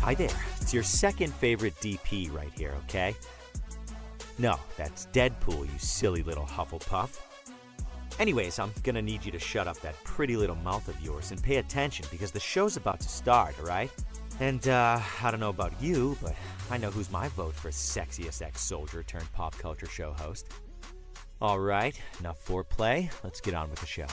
Hi there, it's your second favorite DP right here, okay? No, that's Deadpool, you silly little Hufflepuff. Anyways, I'm gonna need you to shut up that pretty little mouth of yours and pay attention because the show's about to start, alright? And, I don't know about you, but I know who's my vote for sexiest ex-soldier turned pop culture show host. Alright, enough foreplay, let's get on with the show.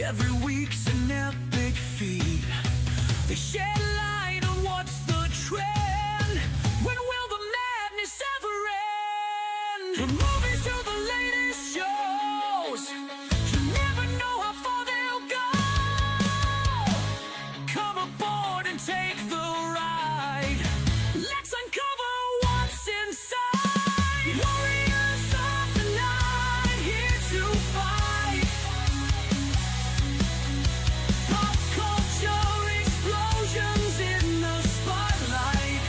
Every week's an epic feat. They shed light on what's the trend. When will the madness ever end? From movies to the latest shows, you never know how far they'll go. Come aboard and take the ride. Let's uncover what's inside. Warriors of the night, here to fight. Pop culture explosions in the spotlight.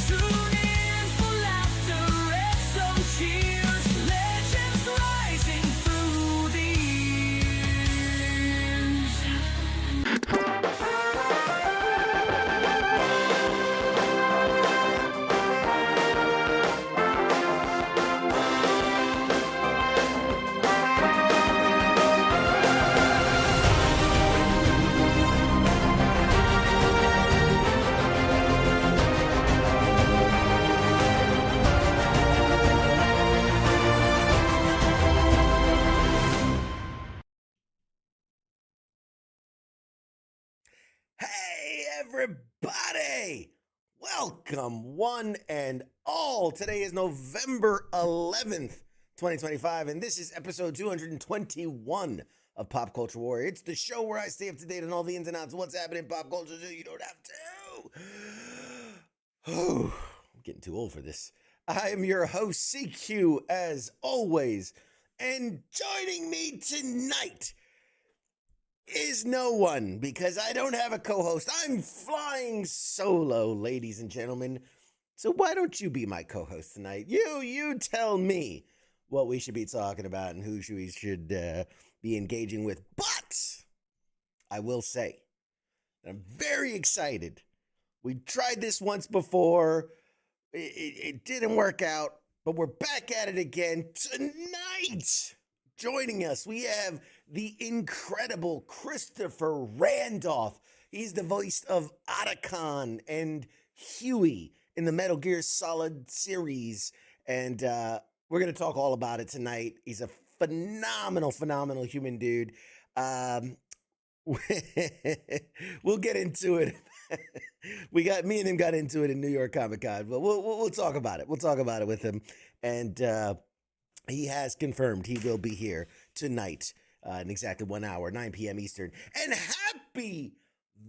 Tune in for laughter and some cheers. Legends rising through the years. Hey, everybody! Welcome, one and all. Today is November 11th, 2025, and this is episode 221 of Pop Culture Warrior. It's the show where I stay up to date on all the ins and outs of what's happening in pop culture so you don't have to. Oh, I'm getting too old for this. I am your host, CQ, as always, and joining me tonight is no one because I don't have a co-host. I'm flying solo, ladies and gentlemen. So why don't you be my co-host tonight? You tell me what we should be talking about and who we should be engaging with. But I will say, I'm very excited. We tried this once before. It didn't work out, but we're back at it again tonight. Joining us, we have the incredible Christopher Randolph. He's the voice of Otacon and Huey in the Metal Gear Solid series. And we're going to talk all about it tonight. He's a phenomenal human dude. We'll get into it. Me and him got into it in New York Comic Con, but we'll talk about it. We'll talk about it with him. And he has confirmed he will be here tonight in exactly 1 hour, 9 p.m. Eastern. And happy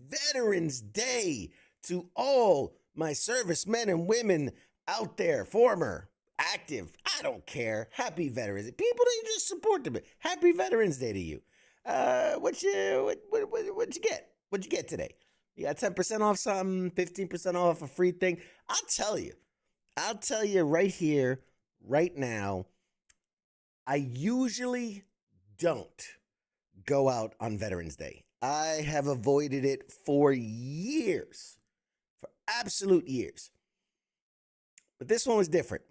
Veterans Day to all my servicemen and women out there, former, active, I don't care. Happy Veterans Day. People that just support them. Happy Veterans Day to you. What'd you get? What'd you get today? You got 10% off something, 15% off a free thing. I'll tell you right here, right now, I usually don't go out on Veterans Day. I have avoided it for years, for absolute years. But this one was different.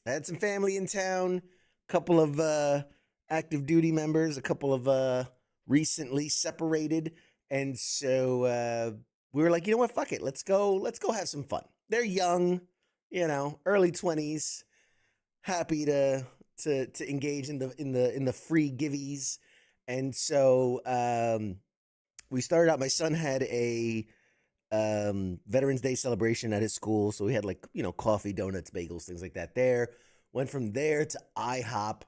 I had some family in town, a couple of active duty members, a couple of recently separated. And so we were like, you know what, fuck it. Let's go have some fun. They're young, early 20s, happy to engage in the free givvies. And so we started out, my son had a Veterans Day celebration at his school. So we had coffee, donuts, bagels, things like that there. Went from there to IHOP,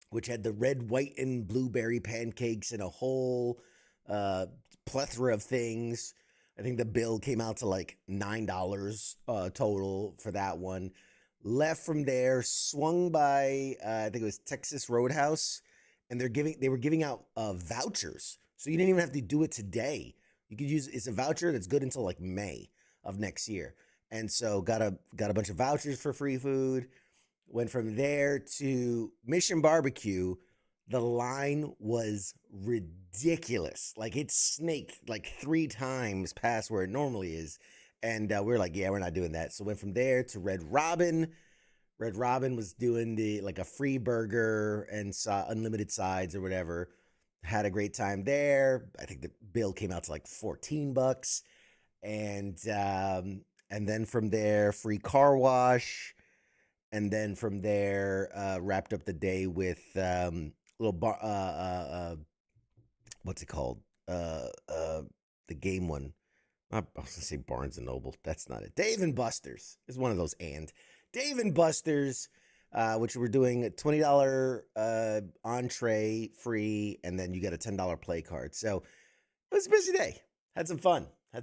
which had the red, white, and blueberry pancakes and a whole plethora of things. I think the bill came out to like $9 total for that one. Left from there, swung by I think it was Texas Roadhouse, and they were giving out vouchers, so you didn't even have to do it today. You could use it's a voucher that's good until like May of next year, and so got a bunch of vouchers for free food. Went from there to Mission Barbecue. The line was ridiculous. Like it snaked like 3 times past where it normally is. And we were like, yeah, we're not doing that. So went from there to Red Robin. Red Robin was doing a free burger and unlimited sides or whatever. Had a great time there. I think the bill came out to like $14. And then from there, free car wash. And then from there, wrapped up the day with what's it called? The game one. I was going to say Barnes & Noble. That's not it. Dave & Buster's is one of those. And Dave & Buster's, which we're doing a $20 entree free, and then you get a $10 play card. So it was a busy day. Had some fun. I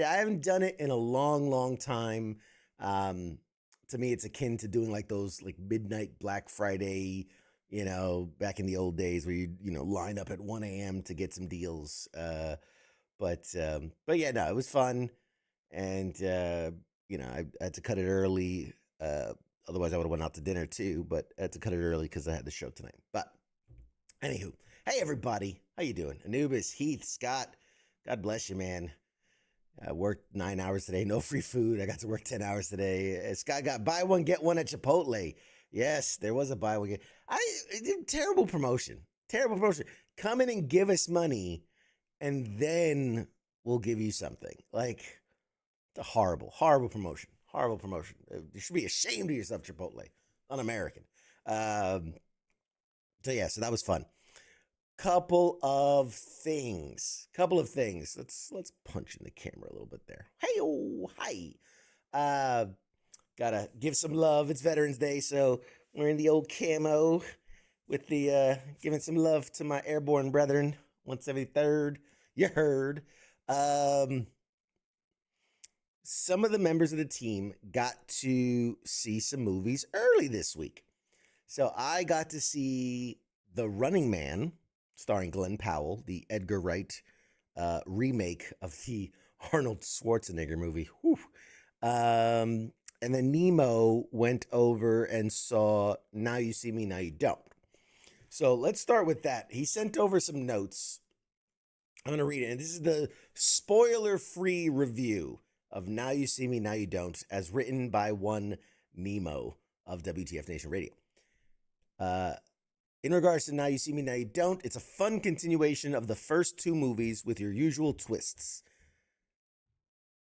haven't done it in a long time. To me, it's akin to doing like those like midnight Black Friday, back in the old days where you line up at 1 a.m. to get some deals. But yeah, no, it was fun. And, I had to cut it early. Otherwise I would have went out to dinner too, but I had to cut it early because I had the show tonight. But anywho, hey everybody, how you doing? Anubis, Heath, Scott, God bless you, man. I worked 9 hours today, no free food. I got to work 10 hours today. Scott got buy one, get one at Chipotle. Yes, there was a buy one, get. Terrible promotion. Come in and give us money, and then we'll give you something. Like, it's a horrible promotion. You should be ashamed of yourself, Chipotle. Un-American. So that was fun. Couple of things. Let's punch in the camera a little bit there. Hi. Gotta give some love. It's Veterans Day, so we're in the old camo with the giving some love to my airborne brethren. Once every third, you heard. Some of the members of the team got to see some movies early this week. So I got to see The Running Man starring Glenn Powell, the Edgar Wright remake of the Arnold Schwarzenegger movie. Whew. And then Nemo went over and saw Now You See Me, Now You Don't. So let's start with that. He sent over some notes. I'm going to read it. And this is the spoiler-free review of Now You See Me, Now You Don't, as written by one Nemo of WTF Nation Radio. In regards to Now You See Me, Now You Don't, it's a fun continuation of the first two movies with your usual twists.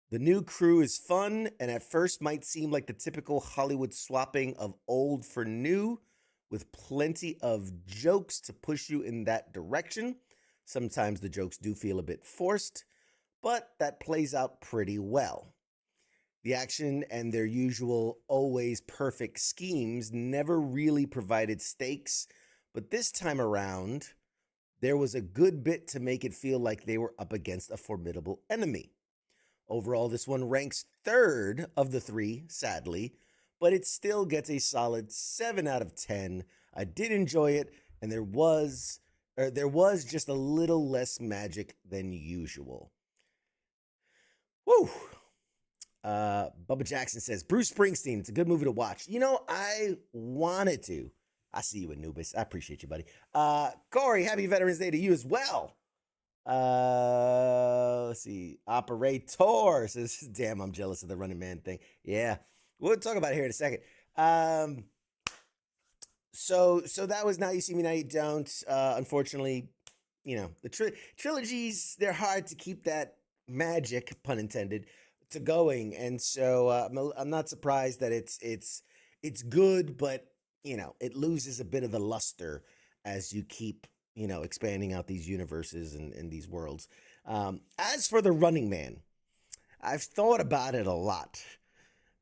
The new crew is fun, and at first might seem like the typical Hollywood swapping of old for new, with plenty of jokes to push you in that direction. Sometimes the jokes do feel a bit forced, but that plays out pretty well. The action and their usual always perfect schemes never really provided stakes, but this time around, there was a good bit to make it feel like they were up against a formidable enemy. Overall, this one ranks third of the three, sadly, but it still gets a solid 7 out of 10. I did enjoy it, and there was just a little less magic than usual. Woo! Bubba Jackson says, Bruce Springsteen, it's a good movie to watch. You know, I wanted to. I see you, Anubis. I appreciate you, buddy. Corey, happy Veterans Day to you as well. Let's see. Operator says, damn, I'm jealous of the Running Man thing. Yeah, we'll talk about it here in a second. So that was Now You See Me, Now You Don't. Unfortunately, you know, the trilogies, they're hard to keep that magic, pun intended, to going. And so I'm not surprised that it's good, but you know, it loses a bit of the luster as you keep, you know, expanding out these universes and these worlds. As for The Running Man, I've thought about it a lot.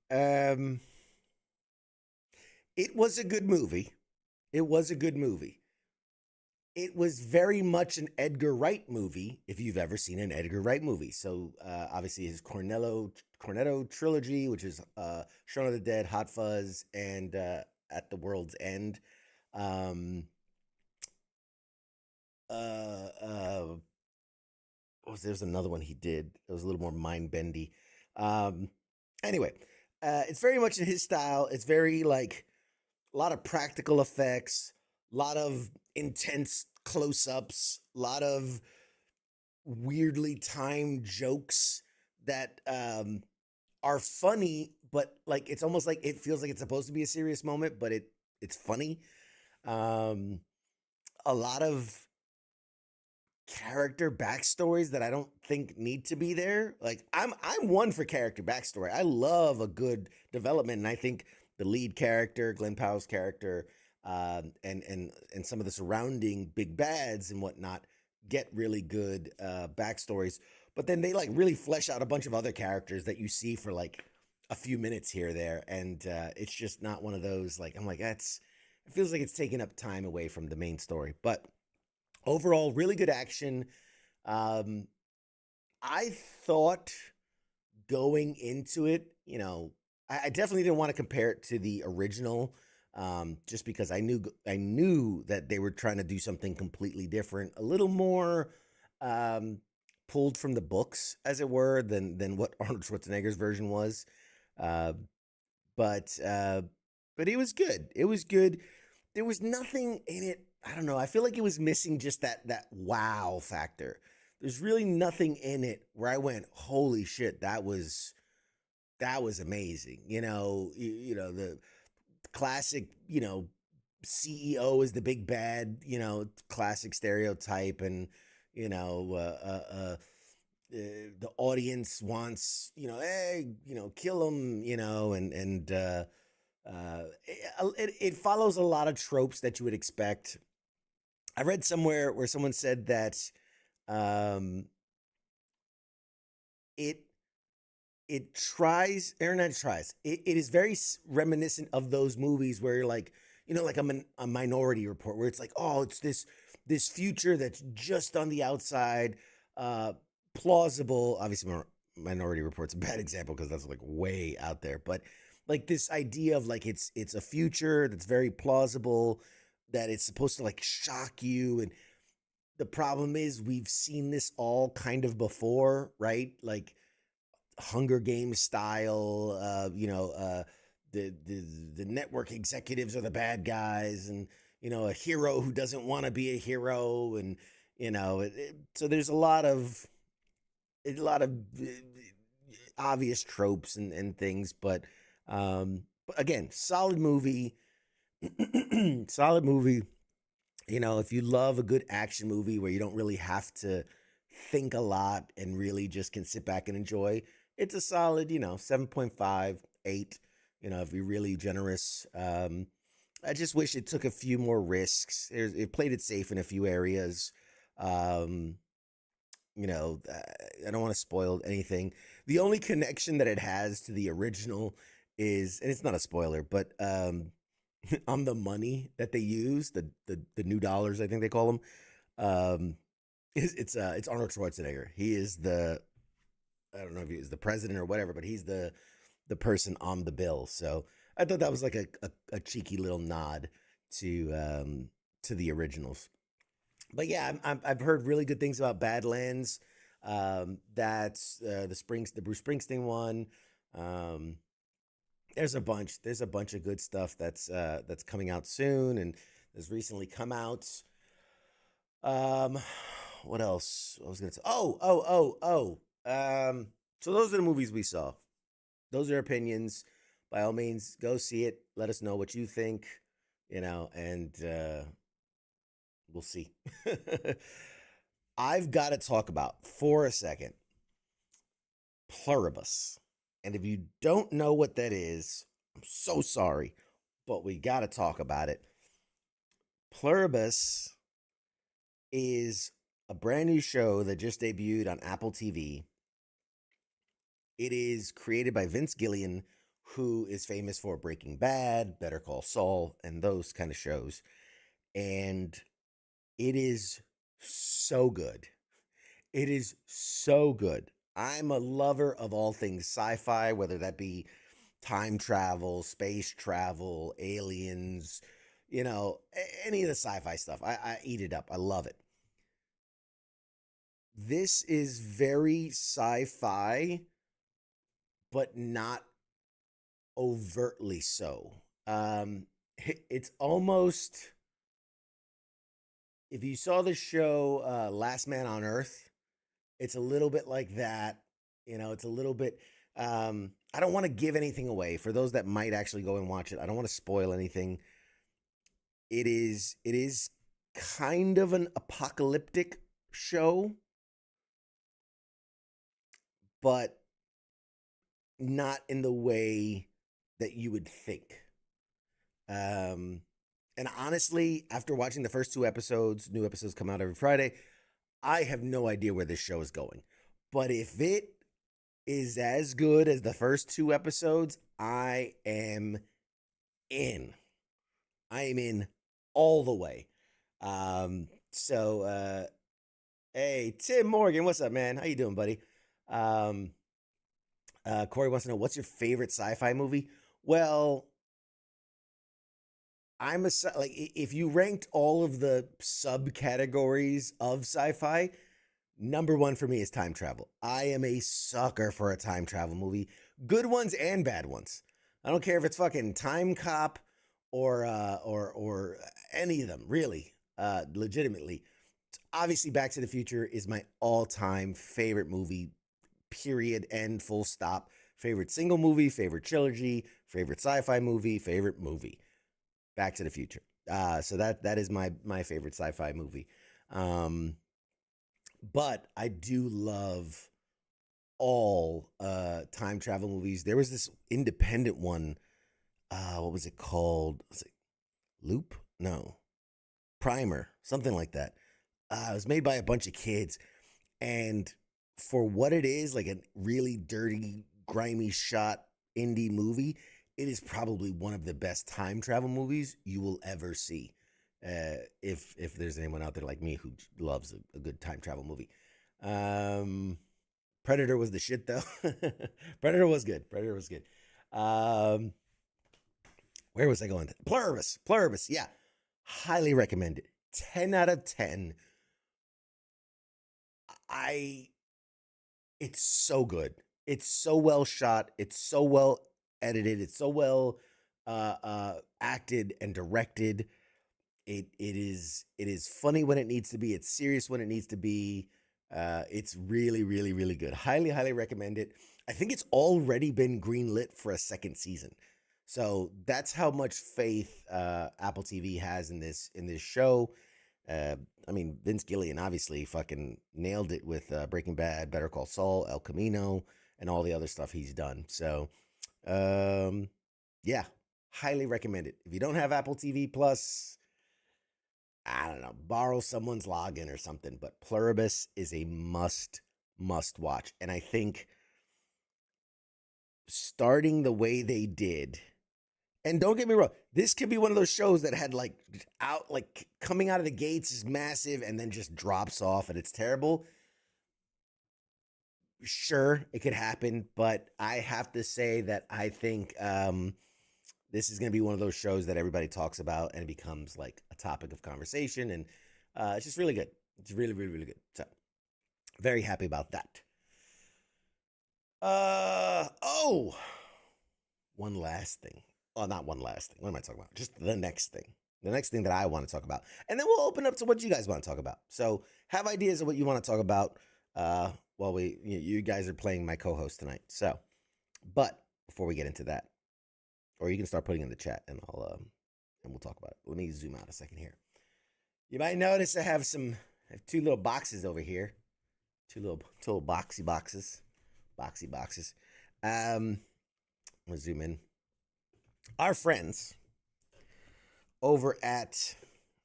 It was a good movie. It was very much an Edgar Wright movie, if you've ever seen an Edgar Wright movie. So obviously his Cornetto trilogy, which is Shaun of the Dead, Hot Fuzz, and At the World's End. There's another one he did. It was a little more mind-bendy. Anyway, it's very much in his style. It's very like a lot of practical effects, a lot of intense close-ups, a lot of weirdly timed jokes that are funny, but like it's almost like it feels like it's supposed to be a serious moment, but it's funny. A lot of character backstories that I don't think need to be there. Like I'm one for character backstory. I love a good development, and I think the lead character, Glenn Powell's character, and some of the surrounding big bads and whatnot get really good backstories. But then they like really flesh out a bunch of other characters that you see for like a few minutes here or there, and it's just not one of those like I'm like it feels like it's taking up time away from the main story. But overall, really good action. I thought going into it, you know, I definitely didn't want to compare it to the original, just because I knew that they were trying to do something completely different, a little more pulled from the books, as it were, than what Arnold Schwarzenegger's version was. But it was good. It was good. There was nothing in it. I don't know. I feel like it was missing just that wow factor. There's really nothing in it where I went, holy shit, that was amazing. You know, the classic, you know, CEO is the big bad, you know, classic stereotype, and you know, the audience wants, you know, hey, you know, kill him, you know, and it follows a lot of tropes that you would expect. I read somewhere where someone said that it tries, or not tries, it is very reminiscent of those movies where you're like, you know, like a Minority Report, where it's like, oh, it's this future that's just on the outside, plausible. Obviously, Minority Report's a bad example because that's like way out there, but like this idea of like it's a future that's very plausible, that it's supposed to like shock you, and the problem is we've seen this all kind of before, right? Like Hunger Games style, the network executives are the bad guys, and a hero who doesn't want to be a hero, and so there's a lot of obvious tropes and things, but again, solid movie. Solid movie. If you love a good action movie where you don't really have to think a lot and really just can sit back and enjoy, it's a solid, 7.5, 8, if you're really generous. I just wish it took a few more risks. It played it safe in a few areas. I don't want to spoil anything. The only connection that it has to the original is, and it's not a spoiler, but on the money that they use, the new dollars, I think they call them. It's Arnold Schwarzenegger. He is I don't know if he is the president or whatever, but he's the person on the bill. So I thought that was like a cheeky little nod to the originals. But yeah, I've heard really good things about Badlands. That's the Bruce Springsteen one. There's a bunch of good stuff that's coming out soon and has recently come out. What else? I was gonna say. So those are the movies we saw. Those are opinions. By all means, go see it. Let us know what you think. And we'll see. I've got to talk about for a second Pluribus. And if you don't know what that is, I'm so sorry, but we got to talk about it. Pluribus is a brand new show that just debuted on Apple TV. It is created by Vince Gilligan, who is famous for Breaking Bad, Better Call Saul, and those kind of shows. And it is so good. It is so good. I'm a lover of all things sci-fi, whether that be time travel, space travel, aliens, any of the sci-fi stuff. I eat it up. I love it. This is very sci-fi, but not overtly so. It's almost, if you saw the show Last Man on Earth, it's a little bit like that. It's a little bit, I don't want to give anything away for those that might actually go and watch it. I don't want to spoil anything. It is kind of an apocalyptic show, but not in the way that you would think. And honestly, after watching the first 2 episodes, new episodes come out every Friday, I have no idea where this show is going. But if it is as good as the first 2 episodes, I am in. I am in all the way. Hey, Tim Morgan, what's up, man? How you doing, buddy? Corey wants to know, what's your favorite sci-fi movie? Well, if you ranked all of the subcategories of sci-fi, number 1 for me is time travel. I am a sucker for a time travel movie. Good ones and bad ones. I don't care if it's fucking Time Cop or any of them, really. Legitimately. Obviously, Back to the Future is my all-time favorite movie, period, end, full stop. Favorite single movie, favorite trilogy, favorite sci-fi movie, favorite movie. Back to the Future. So that is my favorite sci-fi movie. But I do love all time travel movies. There was this independent one. What was it called? Was it Loop? No. Primer. Something like that. It was made by a bunch of kids. And for what it is, like a really dirty, grimy shot indie movie, it is probably one of the best time travel movies you will ever see. If there's anyone out there like me who loves a good time travel movie. Predator was the shit though. Predator was good. Where was I going? Pluribus. Yeah. Highly recommend it. 10 out of 10. It's so good. It's so well shot. It's so well edited. It's so well acted and directed. It is funny when it needs to be. It's serious when it needs to be. It's really, really, really good. Highly, highly recommend it. I think it's already been greenlit for a second season. So that's how much faith Apple TV has in this show. I mean, Vince Gilligan obviously fucking nailed it with Breaking Bad, Better Call Saul, El Camino, and all the other stuff he's done. So, yeah, highly recommend it. If you don't have Apple TV Plus, I don't know, borrow someone's login or something. But Pluribus is a must watch. And I think starting the way they did, and don't get me wrong, this could be one of those shows that had like coming out of the gates is massive and then just drops off and it's terrible. Sure, it could happen, but I have to say that I think this is going to be one of those shows that everybody talks about and it becomes like a topic of conversation, and it's just really good. It's really, really, really good. So very happy about that. One last thing. Oh, not one last thing. What am I talking about? Just the next thing. The next thing that I want to talk about. And then we'll open up to what you guys want to talk about. So have ideas of what you want to talk about while you guys are playing my co-host tonight. So, but before we get into that, or you can start putting in the chat and we'll talk about it. Let me zoom out a second here. You might notice I have two little boxes over here. Two little boxy boxes. I'm gonna zoom in. Our friends over at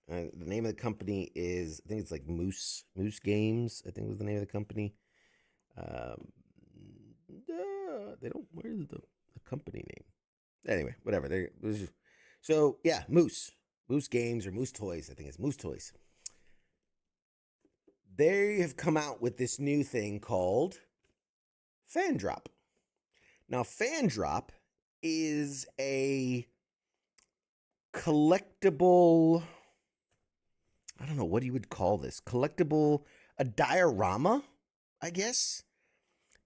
the name of the company is, I think it's like Moose Games, I think was the name of the company. They don't, where's the company name? Anyway, whatever. So yeah, Moose Games or Moose Toys. I think it's Moose Toys. They have come out with this new thing called Fan Drop. Now, Fan Drop is a collectible, I don't know what you would call this, a diorama, I guess.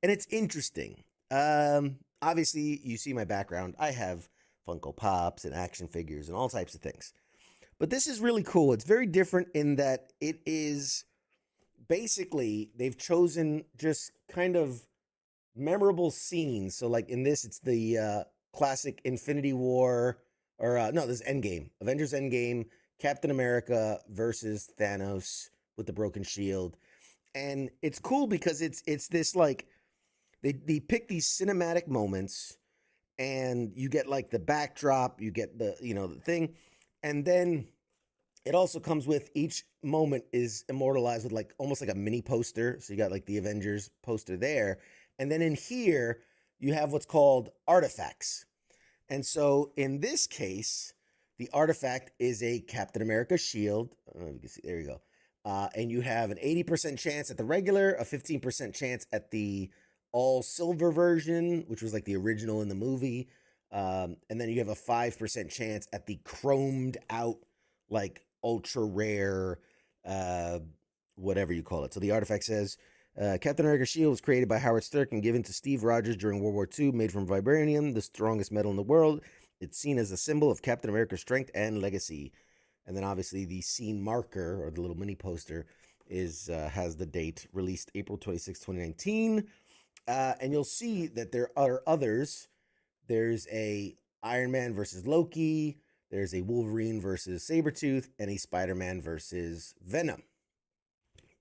And it's interesting. Obviously, you see my background. I have Funko Pops and action figures and all types of things. But this is really cool. It's very different in that it is basically, they've chosen just kind of memorable scenes. So like in this, it's the classic Infinity War, or no, this is Endgame. Avengers Endgame, Captain America versus Thanos with the broken shield. And it's cool because it's this like, they pick these cinematic moments and you get like the backdrop, you get the thing. And then it also comes with each moment is immortalized with like almost like a mini poster. So you got like the Avengers poster there. And then in here, you have what's called artifacts. And so in this case, the artifact is a Captain America shield. I don't know if you can see, there you go. And you have an 80% chance at the regular, a 15% chance at the all silver version, which was like the original in the movie. And then you have a 5% chance at the chromed out, like ultra rare, whatever you call it. So the artifact says, Captain America shield was created by Howard Stark and given to Steve Rogers during World War II, made from vibranium, the strongest metal in the world. It's seen as a symbol of Captain America's strength and legacy. And then obviously the scene marker, or the little mini poster, has the date, released April 26, 2019. And you'll see that there are others. There's a Iron Man versus Loki. There's a Wolverine versus Sabretooth, and a Spider-Man versus Venom.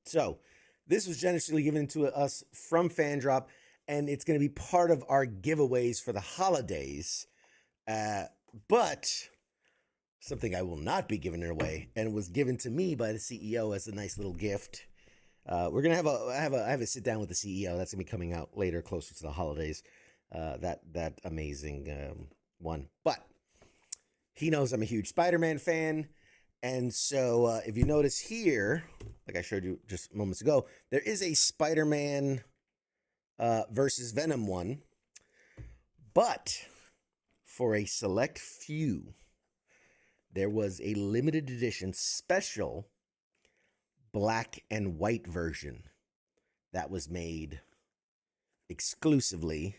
So this was generously given to us from Fan Drop, and it's going to be part of our giveaways for the holidays. But something I will not be giving away, and was given to me by the CEO as a nice little gift. We're gonna have a sit down with the CEO. That's gonna be coming out later, closer to the holidays. That amazing one. But he knows I'm a huge Spider-Man fan. And so if you notice here, like I showed you just moments ago, there is a Spider-Man versus Venom one. But for a select few, there was a limited edition special black and white version that was made exclusively.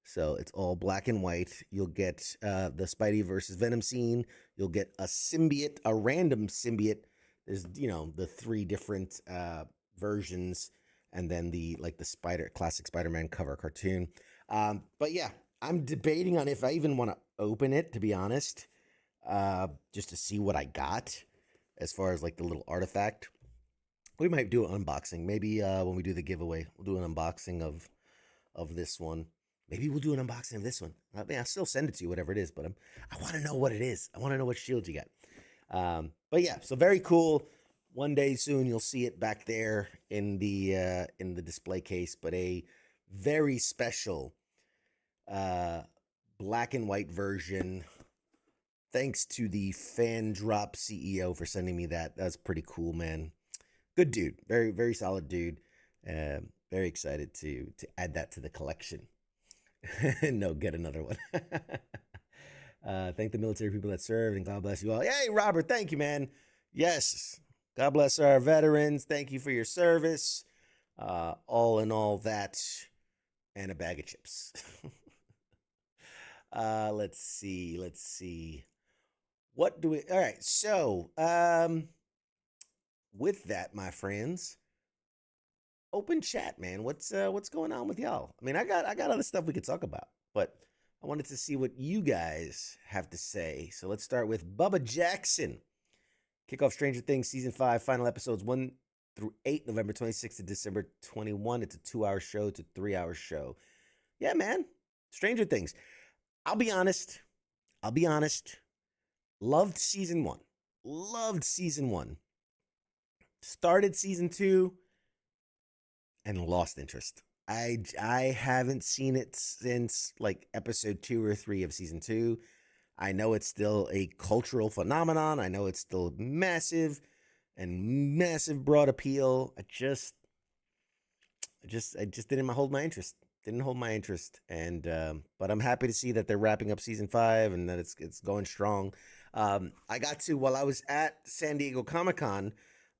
So it's all black and white. You'll get the Spidey versus Venom scene. You'll get a symbiote, a random symbiote. There's, the three different versions, and then the classic Spider-Man cover cartoon. But yeah, I'm debating on if I even want to open it, to be honest, just to see what I got as far as like the little artifact. We might do an unboxing. Maybe when we do the giveaway, we'll do an unboxing of this one. Maybe we'll do an unboxing of this one. I mean, I'll still send it to you, whatever it is, but I want to know what it is. I want to know what shield you got. But yeah, so very cool. One day soon you'll see it back there in the display case, but a very special black and white version. Thanks to the Fan Drop CEO for sending me that. That's pretty cool, man. Good dude. Very, very solid dude. Very excited to add that to the collection. No, get another one. Thank the military people that served, and God bless you all. Hey, Robert, thank you, man. Yes, God bless our veterans. Thank you for your service. All in all that, and a bag of chips. Let's see. What do we? All right, so with that, my friends, open chat, man. What's going on with y'all? I mean, I got other stuff we could talk about, but I wanted to see what you guys have to say. So let's start with Bubba Jackson. Kick off Stranger Things Season 5, final episodes 1 through 8, November 26th to December 21. It's a 2-hour show to 3-hour show. Yeah, man. Stranger Things. I'll be honest. Loved Season 1. Started Season 2 and lost interest. I haven't seen it since like episode 2 or 3 of Season 2. I know it's still a cultural phenomenon. I know it's still massive broad appeal. I just didn't hold my interest. And but I'm happy to see that they're wrapping up Season 5 and that it's going strong. I got to, while I was at San Diego Comic-Con,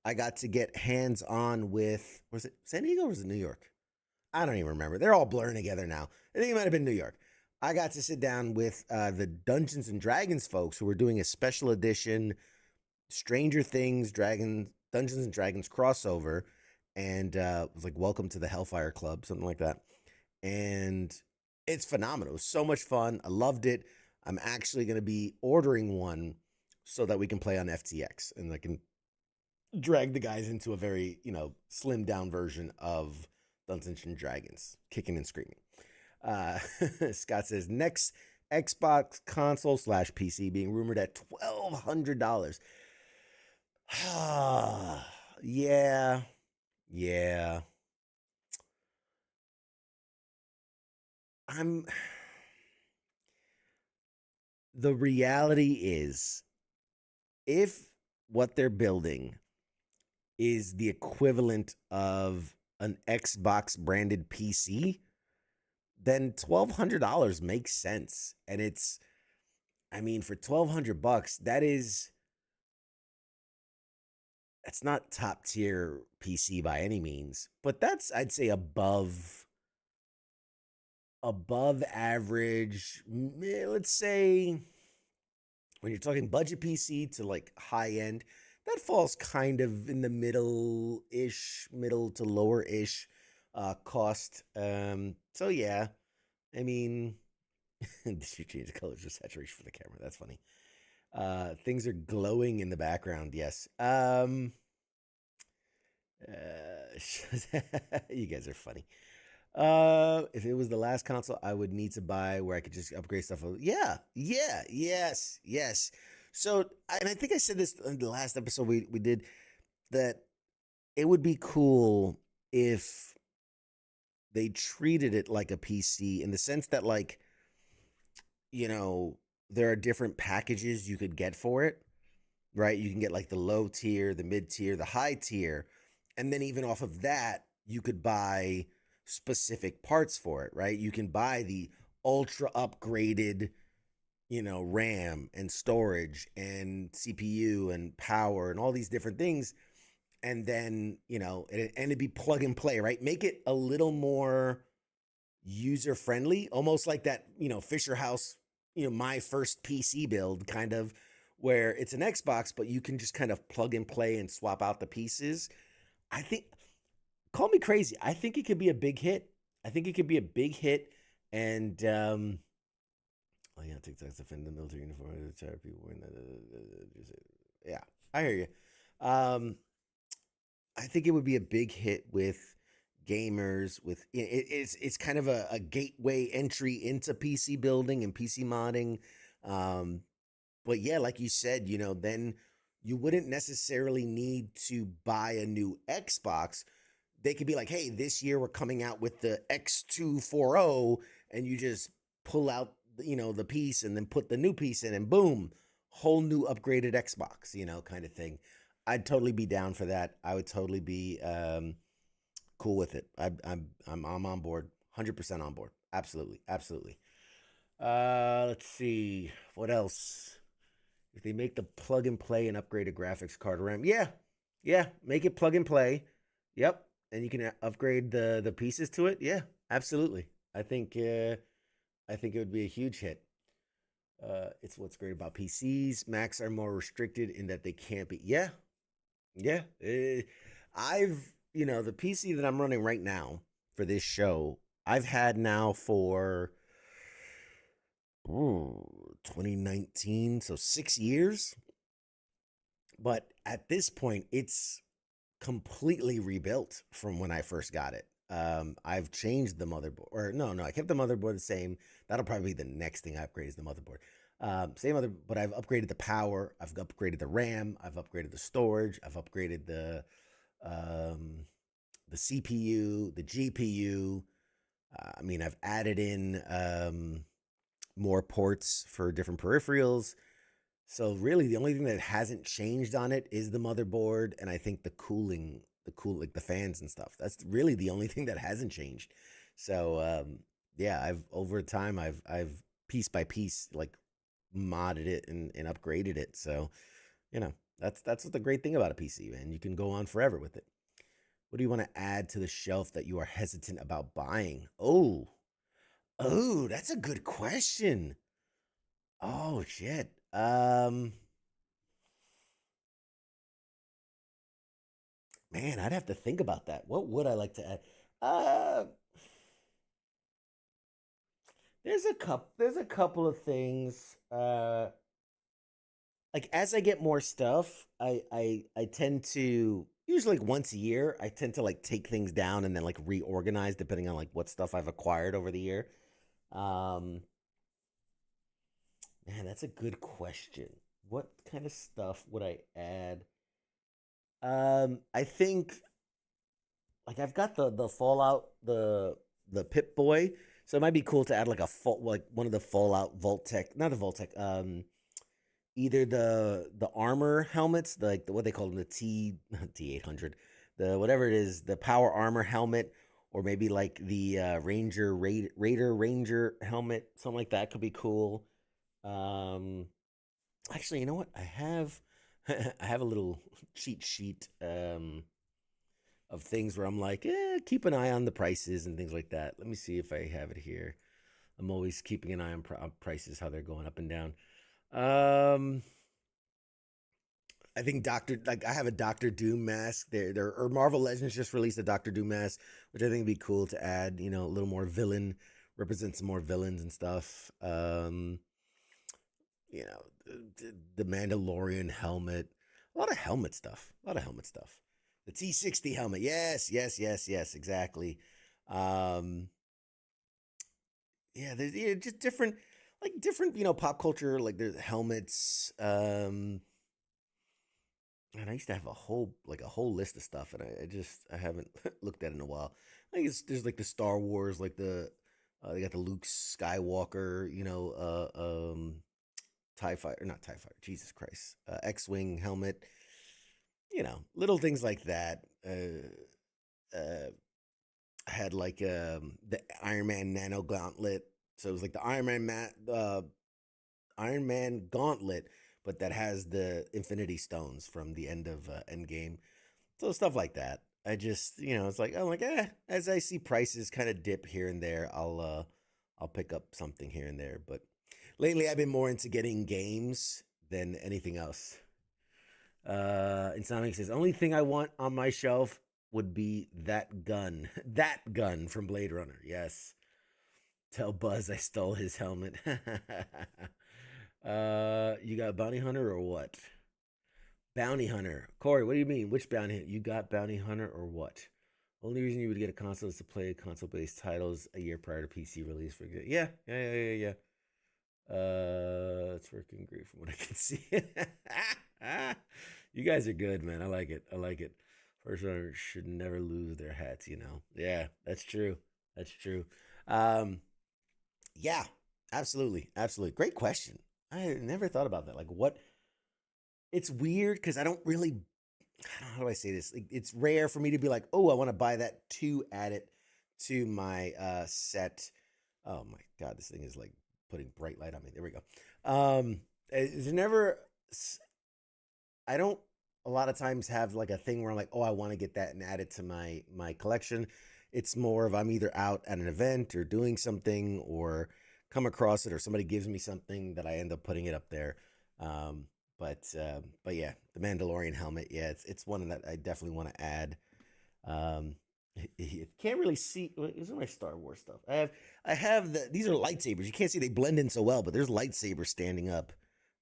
I got to get hands-on with, was it San Diego or was it New York? I don't even remember. They're all blurring together now. I think it might have been New York. I got to sit down with the Dungeons and Dragons folks who were doing a special edition Stranger Things Dungeons and Dragons crossover, and it was like Welcome to the Hellfire Club, something like that. And it's phenomenal. It was so much fun. I loved it. I'm actually going to be ordering one so that we can play on FTX, and I can drag the guys into a very, slimmed down version of Dungeons and Dragons, kicking and screaming. Scott says, next Xbox console / PC being rumored at $1,200. Yeah. The reality is, if what they're building is the equivalent of an Xbox branded PC, then $1,200 makes sense. And for $1,200, that's not top tier PC by any means, but that's, I'd say, above average. Let's say when you're talking budget PC to like high end, that falls kind of in the middle to lower-ish cost. So yeah, did you change the colors of saturation for the camera? That's funny. Things are glowing in the background. Yes. You guys are funny. If it was the last console I would need to buy where I could just upgrade stuff. Yes. So, and I think I said this in the last episode we did, that it would be cool if they treated it like a PC in the sense that, like, there are different packages you could get for it, right? You can get like the low tier, the mid tier, the high tier. And then even off of that, you could buy specific parts for it, right? You can buy the ultra upgraded, RAM and storage and CPU and power and all these different things. and then, and it'd be plug and play, right? Make it a little more user friendly, almost like that, Fisher House, my first PC build kind of, where it's an Xbox, but you can just kind of plug and play and swap out the pieces. I think, call me crazy, I think it could be a big hit. I think it could be a big hit. And, oh yeah, TikTok's defend the military uniform. Tired people wearing that. Yeah, I hear you. I think it would be a big hit with gamers. With it's kind of a gateway entry into PC building and PC modding. But yeah, like you said, then you wouldn't necessarily need to buy a new Xbox. They could be like, hey, this year we're coming out with the X240, and you just pull out, the piece and then put the new piece in, and boom, whole new upgraded Xbox, kind of thing. I'd totally be down for that. I would totally be cool with it. I'm on board, 100% on board. Absolutely, absolutely. Let's see what else. If they make the plug and play and upgrade a graphics card RAM, yeah, make it plug and play. Yep, and you can upgrade the pieces to it. Yeah, absolutely. I think it would be a huge hit. It's what's great about PCs. Macs are more restricted in that they can't be. Yeah. The PC that I'm running right now for this show, I've had now for 2019, so 6 years. But at this point, it's completely rebuilt from when I first got it. I've changed the motherboard, or no, I kept the motherboard the same. That'll probably be the next thing I upgrade is the motherboard. Same other, but I've upgraded the power. I've upgraded the RAM. I've upgraded the storage. I've upgraded the CPU, the GPU. I've added in more ports for different peripherals. So really, the only thing that hasn't changed on it is the motherboard, and I think the cooling, like the fans and stuff. That's really the only thing that hasn't changed. So yeah, I've over time, I've piece by piece like modded it and upgraded it. So that's what the great thing about a PC, man. You can go on forever with it. What do you want to add to the shelf that you are hesitant about buying? Oh, that's a good question. Oh shit. Man, I'd have to think about that. What would I like to add? Uh, there's a couple of things. Like as I get more stuff, I tend to usually like once a year, I tend to like take things down and then like reorganize depending on like what stuff I've acquired over the year. Um, Man, that's a good question. What kind of stuff would I add? I think like I've got the Fallout, the Pip Boy, so it might be cool to add like like one of the Fallout Vault-Tec, not the Vault-Tec, either the armor helmets, like what they call them, the T800, the whatever it is, the power armor helmet, or maybe like the Raider Ranger helmet, something like that could be cool. Um, Actually, you know what? I have I have a little cheat sheet of things where I'm like, keep an eye on the prices and things like that. Let me see if I have it here. I'm always keeping an eye on prices, how they're going up and down. Um, I think I have a Doctor Doom mask. Or Marvel Legends just released a Doctor Doom mask, which I think would be cool to add. A little more villain, represent some more villains and stuff. You know, the Mandalorian helmet, a lot of helmet stuff, The T60 helmet, yes, exactly. Um, yeah, there's just different, pop culture, like there's helmets. And I used to have a whole list of stuff, and I haven't looked at it in a while. I think there's like the Star Wars, like they got the Luke Skywalker, TIE fighter, not TIE fighter, Jesus Christ, X-Wing helmet, little things like that. I had like the Iron Man Nano Gauntlet, so it was like the Iron Man Gauntlet, but that has the Infinity Stones from the end of Endgame. So stuff like that. I just, it's like, I'm like, as I see prices kind of dip here and there, I'll pick up something here and there. But lately I've been more into getting games than anything else. Insomniac says, only thing I want on my shelf would be that gun. That gun from Blade Runner. Yes. Tell Buzz I stole his helmet. You got Bounty Hunter or what? Bounty Hunter. Corey, what do you mean? Which Bounty Hunter? You got Bounty Hunter or what? Only reason you would get a console is to play console-based titles a year prior to PC release. For yeah. It's working great from what I can see. You guys are good, man. I like it. First runners should never lose their hats, Yeah, that's true. Yeah, absolutely. Great question. I never thought about that. Like, what? It's weird because I don't really. How do I say this? Like, it's rare for me to be like, oh, I want to buy that to add it to my set. Oh my God, this thing is like putting bright light on me. There we go. It's never. I don't a lot of times have like a thing where I'm like, oh, I want to get that and add it to my collection. It's more of I'm either out at an event or doing something or come across it or somebody gives me something that I end up putting it up there. But yeah, the Mandalorian helmet, yeah, it's one that I definitely want to add. You can't really see. These are my Star Wars stuff. I have these are lightsabers. You can't see, they blend in so well, but there's lightsabers standing up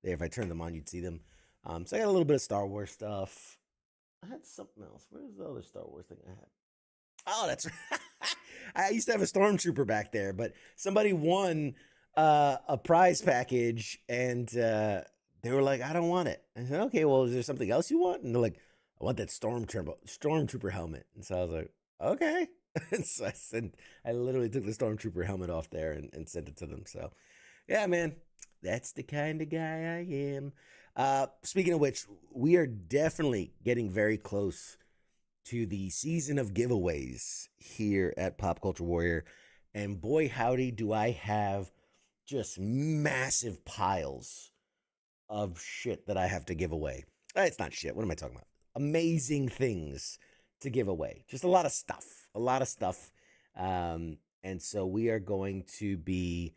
there. If I turn them on, you'd see them. So I got a little bit of Star Wars stuff. I had something else. Where's the other Star Wars thing I had? Oh, that's right. I used to have a Stormtrooper back there, but somebody won a prize package, and they were like, I don't want it. I said, okay, well, is there something else you want? And they're like, I want that Stormtrooper helmet. And so I was like, okay. And so I literally took the Stormtrooper helmet off there and sent it to them. So, yeah, man, that's the kind of guy I am. Speaking of which, we are definitely getting very close to the season of giveaways here at Pop Culture Warrior. And boy, howdy, do I have just massive piles of shit that I have to give away. It's not shit. What am I talking about? Amazing things to give away. Just a lot of stuff. And so we are going to be,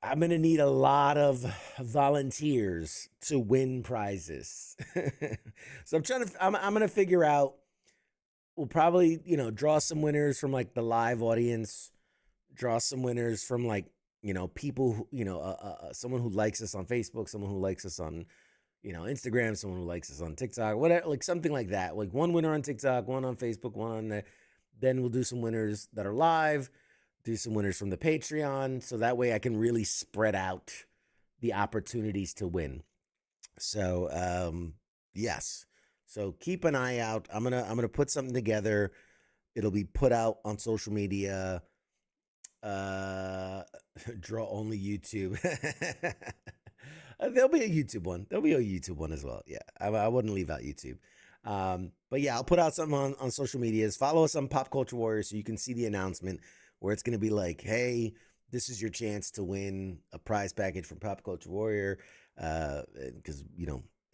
I'm going to need a lot of volunteers to win prizes. So I'm going to figure out, we'll probably, draw some winners from like the live audience, draw some winners from like, people who, someone who likes us on Facebook, someone who likes us on, Instagram, someone who likes us on TikTok, whatever, like something like that. Like one winner on TikTok, one on Facebook, one on the, then we'll do some winners that are live, do some winners from the Patreon. So that way I can really spread out the opportunities to win. So, yes. So keep an eye out. I'm going to put something together. It'll be put out on social media. Draw only YouTube. There'll be a YouTube one. As well. Yeah, I wouldn't leave out YouTube. But yeah, I'll put out something on social medias. Follow us on Pop Culture Warrior so you can see the announcement where it's going to be like, hey, this is your chance to win a prize package from Pop Culture Warrior. Because,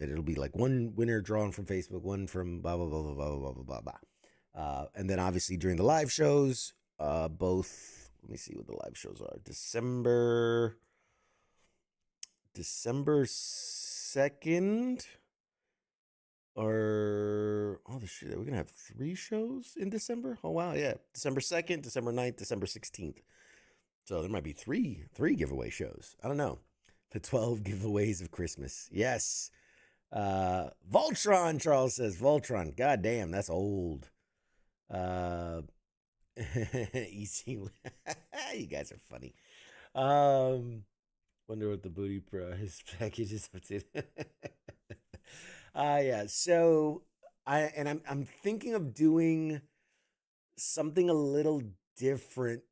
it'll be like one winner drawn from Facebook, one from blah, blah, blah, blah, blah, blah, blah, blah, blah. And then obviously during the live shows, both, let me see what the live shows are. December 2nd, or we're gonna have 3 shows in December. Oh wow, yeah, December 2nd, December 9th, December 16th. So there might be three giveaway shows. I don't know. The 12 giveaways of Christmas. Yes. Voltron, Charles says. Voltron. God damn, that's old. Easy. You guys are funny. Wonder what the booty prize package is up to. Yeah. So I'm thinking of doing something a little different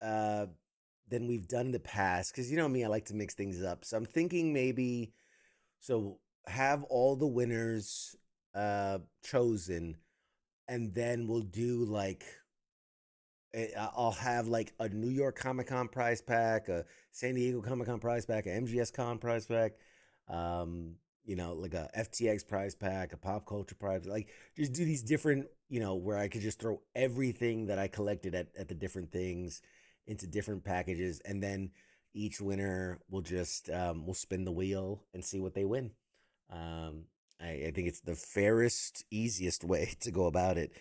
than we've done in the past, because you know me, I like to mix things up. So I'm thinking maybe have all the winners chosen, and then we'll do like I'll have like a New York Comic-Con prize pack, a San Diego Comic-Con prize pack, a MGS Con prize pack, like a FTX prize pack, a pop culture prize, like just do these different, where I could just throw everything that I collected at the different things into different packages, and then each winner will just will spin the wheel and see what they win. Um, I think it's the fairest, easiest way to go about it,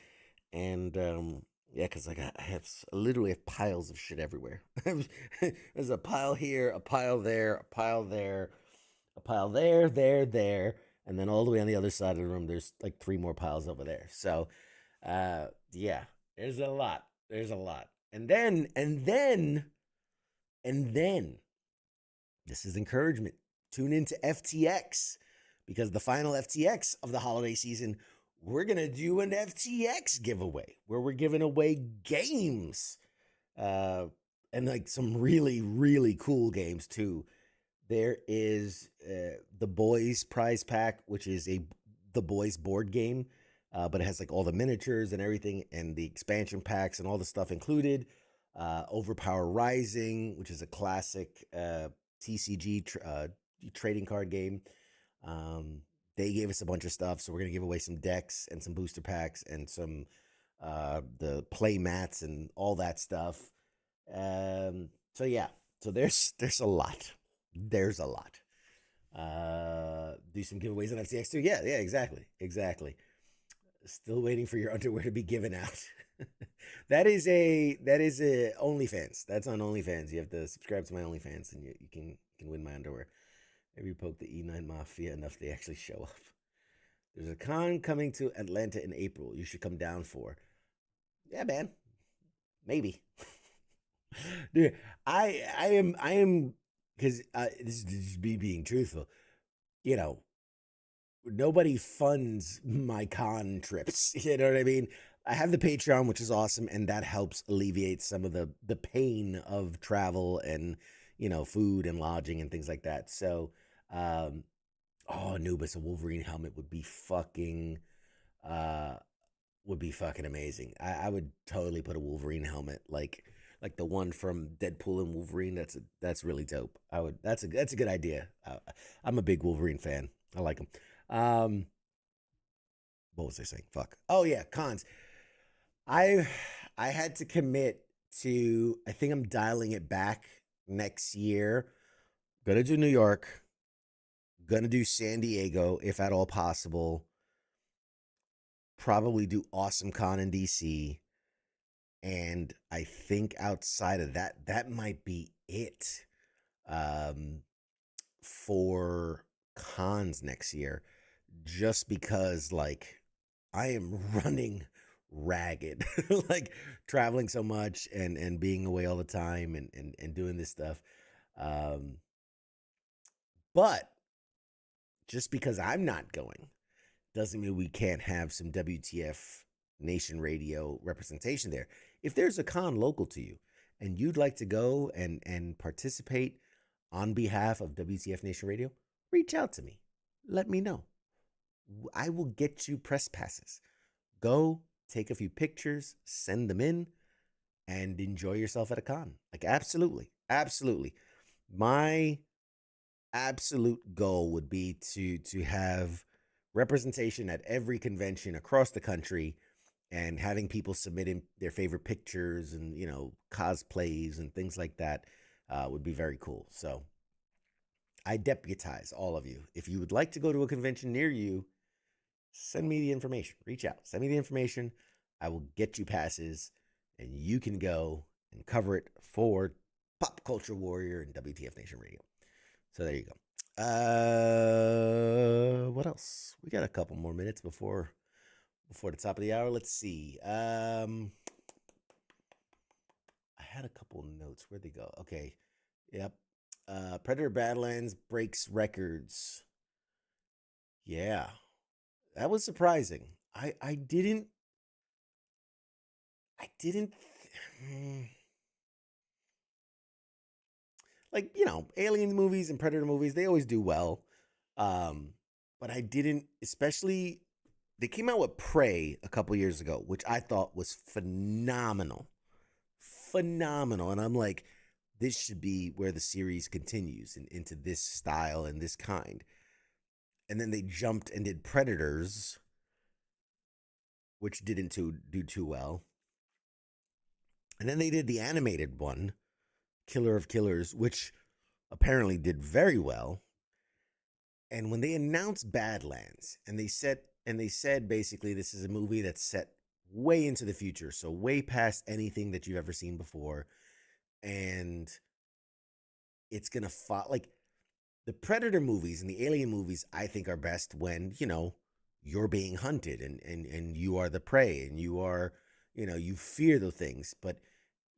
and yeah, because like I literally have piles of shit everywhere. There's a pile here, a pile there, a pile there, a pile there, and then all the way on the other side of the room, there's like 3 more piles over there. So, yeah, there's a lot. There's a lot. And then, this is encouragement. Tune into FTX, because the final FTX of the holiday season, we're going to do an FTX giveaway where we're giving away games, and like some really, really cool games too. There is the Boys prize pack, which is the Boys board game, but it has like all the miniatures and everything, and the expansion packs and all the stuff included. Overpower Rising, which is a classic TCG trading card game. They gave us a bunch of stuff, so we're gonna give away some decks and some booster packs and some the play mats and all that stuff. So yeah, so there's a lot. There's a lot. Do some giveaways on FTX too. Yeah, exactly. Still waiting for your underwear to be given out. that is a OnlyFans. That's on OnlyFans. You have to subscribe to my OnlyFans, and you can win my underwear. Maybe poke the E9 Mafia enough they actually show up. There's a con coming to Atlanta in April. You should come down for. Yeah, man. Maybe. Dude, I am because this is me being truthful. Nobody funds my con trips. You know what I mean? I have the Patreon, which is awesome, and that helps alleviate some of the pain of travel and food and lodging and things like that. So, Anubis, a Wolverine helmet would be fucking amazing. I would totally put a Wolverine helmet like the one from Deadpool and Wolverine. That's really dope. That's a good idea. I'm a big Wolverine fan. I like him. What was I saying? Fuck. Oh yeah, cons. I had to commit to. I think I'm dialing it back next year. Gonna do New York. Gonna do San Diego if at all possible. Probably do Awesome Con in DC. And I think outside of that might be it for cons next year, just because like I am running ragged, like traveling so much and being away all the time and doing this stuff. But just because I'm not going doesn't mean we can't have some WTF Nation Radio representation there. If there's a con local to you and you'd like to go and participate on behalf of WTF Nation Radio, reach out to me. Let me know. I will get you press passes. Go take a few pictures, send them in, and enjoy yourself at a con. Like, absolutely. My absolute goal would be to have representation at every convention across the country, and having people submit in their favorite pictures and cosplays and things like that would be very cool. So I deputize all of you. If you would like to go to a convention near you, send me the information. Reach out. Send me the information. I will get you passes, and you can go and cover it for Pop Culture Warrior and WTF Nation Radio. So there you go. What else? We got a couple more minutes before the top of the hour. Let's see. I had a couple notes. Where'd they go? Okay. Yep. Predator Badlands breaks records. Yeah. That was surprising. I didn't like, Alien movies and Predator movies, they always do well. But I didn't, especially, they came out with Prey a couple years ago, which I thought was phenomenal. And I'm like, this should be where the series continues into this style and this kind. and then they jumped and did Predators, which didn't do too well. And then they did the animated one, Killer of Killers, which apparently did very well. And when they announced Badlands, and they said basically this is a movie that's set way into the future, so way past anything that you've ever seen before, and it's gonna like the Predator movies and the Alien movies. I think are best when you're being hunted and you are the prey and you are you fear those things, but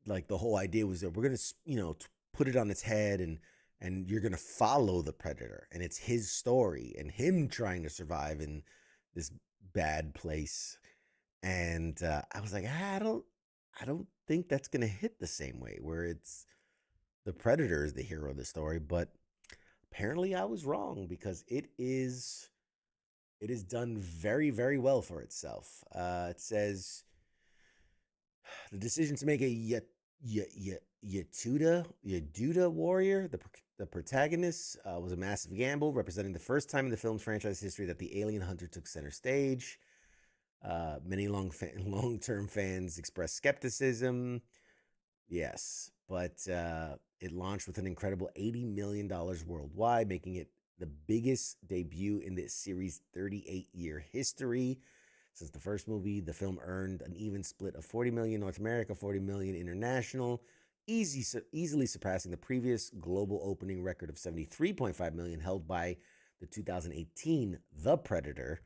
like the whole idea was that we're gonna put it on its head and you're gonna follow the predator, and it's his story and him trying to survive in this bad place. And I was like, I don't think that's gonna hit the same way, where it's the predator is the hero of the story. But apparently, I was wrong, because it is done very, very well for itself. It says the decision to make a Yaduda warrior, the protagonist, was a massive gamble, representing the first time in the film's franchise history that the alien hunter took center stage. Many long-term fans expressed skepticism. Yes, but it launched with an incredible $80 million worldwide, making it the biggest debut in this series' 38-year history. Since the first movie, the film earned an even split of $40 million North America, $40 million international, easily surpassing the previous global opening record of $73.5 million held by the 2018 The Predator.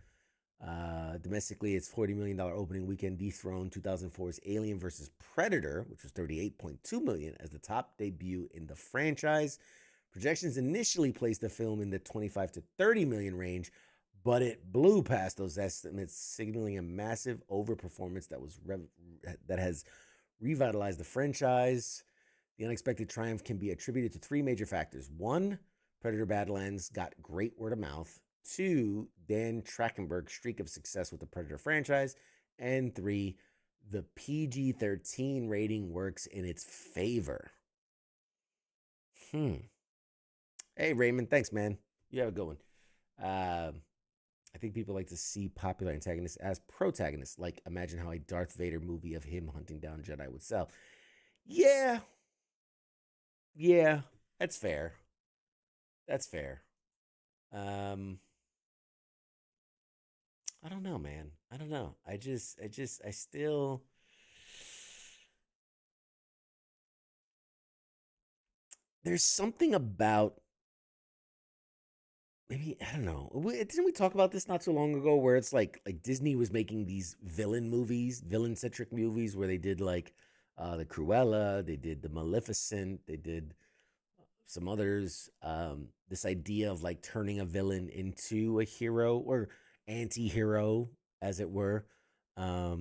Domestically, its $40 million opening weekend dethroned 2004's Alien vs. Predator, which was $38.2 million, as the top debut in the franchise. Projections initially placed the film in the 25 to 30 million range, but it blew past those estimates, signaling a massive overperformance that has revitalized the franchise. The unexpected triumph can be attributed to three major factors. One, Predator Badlands got great word of mouth. Two, Dan Trachtenberg's streak of success with the Predator franchise. And three, the PG-13 rating works in its favor. Hey, Raymond, thanks, man. You have a good one. I think people like to see popular antagonists as protagonists. Like, imagine how a Darth Vader movie of him hunting down Jedi would sell. Yeah, that's fair. I don't know, man. I don't know. I still. There's something about, maybe, I don't know. Didn't we talk about this not so long ago, where it's like Disney was making these villain-centric movies, where they did like the Cruella, they did the Maleficent, they did some others. This idea of like turning a villain into a hero or anti-hero, as it were. I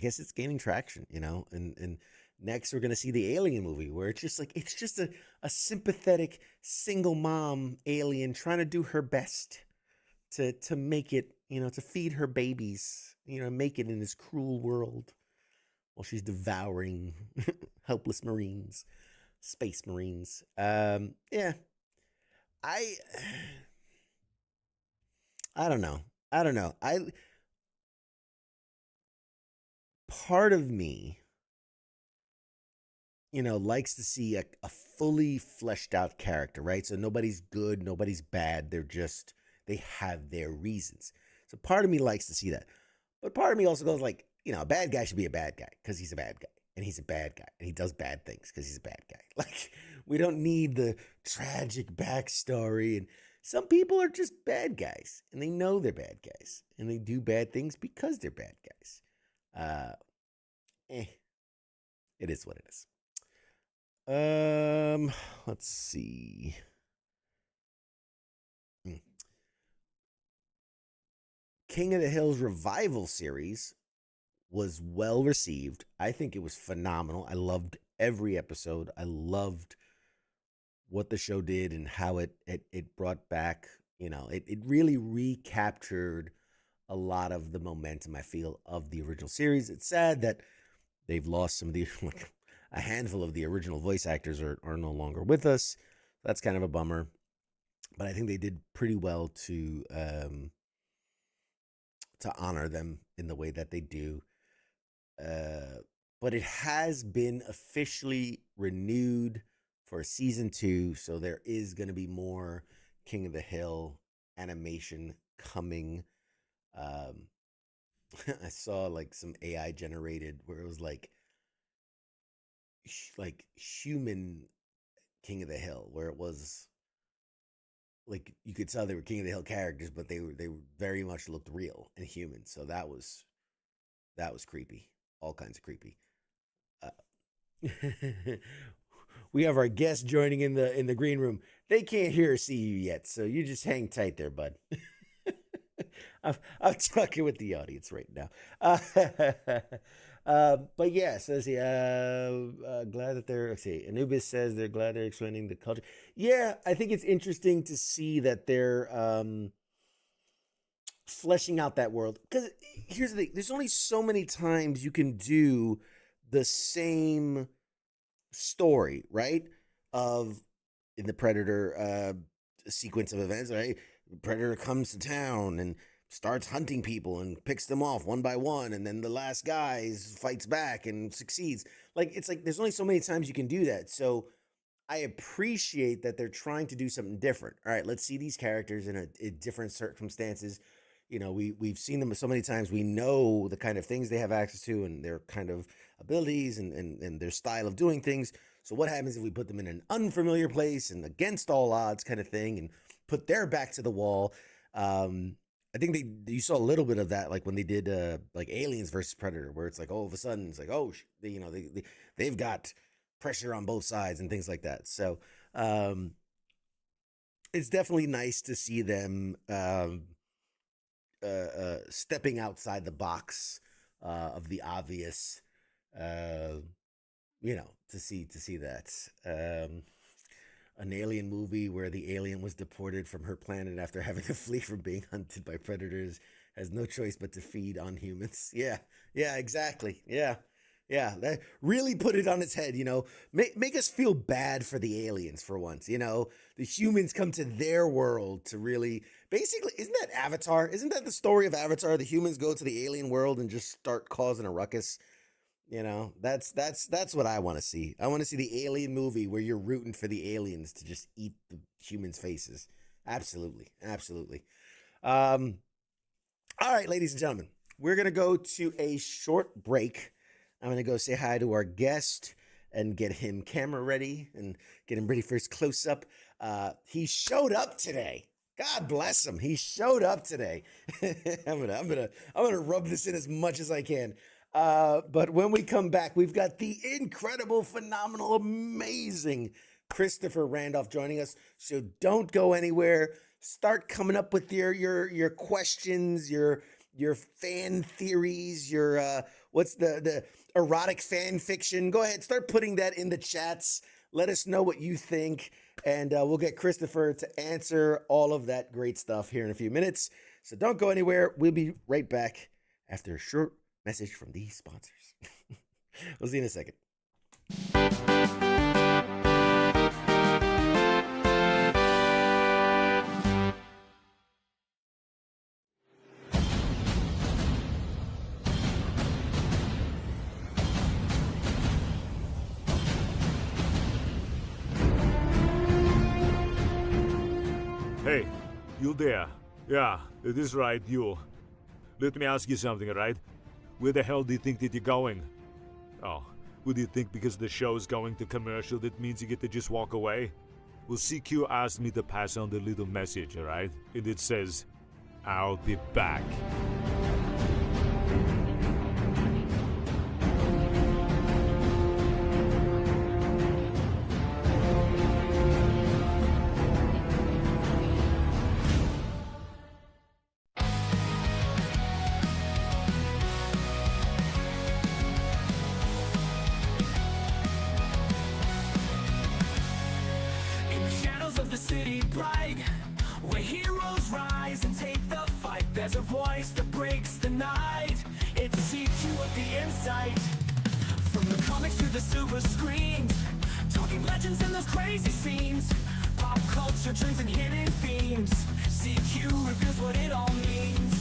guess it's gaining traction, and next we're going to see the Alien movie, where it's just a sympathetic single mom alien trying to do her best to make it, to feed her babies, make it in this cruel world while she's devouring helpless Marines, space Marines. Yeah. I don't know. Part of me, likes to see a fully fleshed out character, right? So nobody's good, nobody's bad. They have their reasons. So part of me likes to see that. But part of me also goes like, a bad guy should be a bad guy because he's a bad guy. And he's a bad guy. And he does bad things because he's a bad guy. Like, we don't need the tragic backstory. And some people are just bad guys. And they know they're bad guys. And they do bad things because they're bad guys. It is what it is. Let's see. King of the Hill's revival series was well received. I think it was phenomenal. I loved every episode. I loved what the show did and how it brought back, it really recaptured a lot of the momentum, I feel, of the original series. It's sad that they've lost some of the, a handful of the original voice actors are no longer with us. That's kind of a bummer. but I think they did pretty well to honor them in the way that they do. But it has been officially renewed for season 2, so there is going to be more King of the Hill animation coming. I saw like some AI generated where it was like human King of the Hill, where it was like you could tell they were King of the Hill characters, but they very much looked real and human. So that was creepy, all kinds of creepy. We have our guest joining in the green room. They can't hear or see you yet, so you just hang tight there, bud. I'm talking with the audience right now. But yeah, says he glad that they're, let's see, Anubis says they're glad they're explaining the culture. Yeah, I think it's interesting to see that they're fleshing out that world. Because here's the thing, there's only so many times you can do the same story, right? Of in the Predator sequence of events, right? Predator comes to town and starts hunting people and picks them off one by one, and then the last guy fights back and succeeds. Like, it's like there's only so many times you can do that. So I appreciate that they're trying to do something different. All right, let's see these characters in different circumstances. You know, we've seen them so many times. We know the kind of things they have access to and their kind of abilities and their style of doing things. So what happens if we put them in an unfamiliar place and against all odds kind of thing and put their back to the wall? I think you saw a little bit of that, like when they did like Aliens versus Predator, where it's like all of a sudden it's like, oh, they've got pressure on both sides and things like that. So it's definitely nice to see them stepping outside the box of the obvious, to see that. An alien movie where the alien was deported from her planet after having to flee from being hunted by predators, has no choice but to feed on humans. Yeah, exactly. Yeah, that really put it on its head, make us feel bad for the aliens for once. The humans come to their world to really, basically, isn't that Avatar? Isn't that the story of Avatar? The humans go to the alien world and just start causing a ruckus. That's what I want to see. I want to see the alien movie where you're rooting for the aliens to just eat the humans' faces. Absolutely. All right, ladies and gentlemen, we're going to go to a short break. I'm going to go say hi to our guest and get him camera ready and get him ready for his close-up. He showed up today. God bless him. He showed up today. I'm gonna rub this in as much as I can. But when we come back, we've got the incredible, phenomenal, amazing Christopher Randolph joining us. So don't go anywhere. Start coming up with your questions, your fan theories, your what's the erotic fan fiction. Go ahead, start putting that in the chats. Let us know what you think, and we'll get Christopher to answer all of that great stuff here in a few minutes. So don't go anywhere. We'll be right back after a short message from these sponsors. We'll see you in a second. Hey, you there? Yeah, it is right, you. Let me ask you something, alright? Where the hell do you think that you're going? Oh, what do you think because the show's going to commercial that means you get to just walk away? Well, CQ asked me to pass on the little message, alright? And it says, I'll be back. In the shadows of the city bright, where heroes rise and take the fight, there's a voice that breaks the night. It's CQ with the insight. From the comics to the super screens, talking legends and those crazy scenes, pop culture trends and hidden fears. memes. CQ reveals what it all means.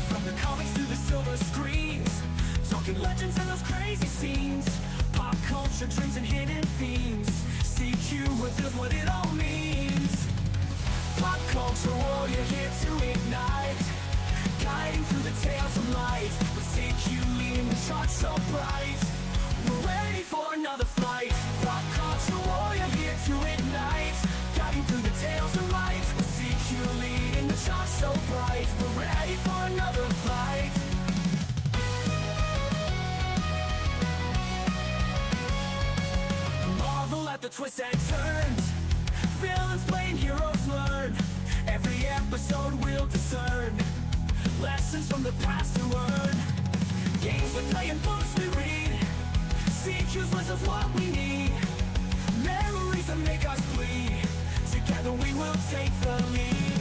From the comics to the silver screens, talking legends and those crazy scenes. Pop culture, dreams and hidden themes. CQ reveals what it all means. Pop culture warrior here to ignite, guiding through the tales of light. With CQ leading the charts so bright, we're ready for another flight. Pop culture warrior here to ignite, guiding through the tales of light. With CQ leading the charts so bright, we're ready for another flight. Marvel at the twists and turns, villains playing heroes learn. Every episode we'll discern lessons from the past to learn. Games we play and books we read, CQ's list of what we need. Memories that make us bleed, together we will take the lead.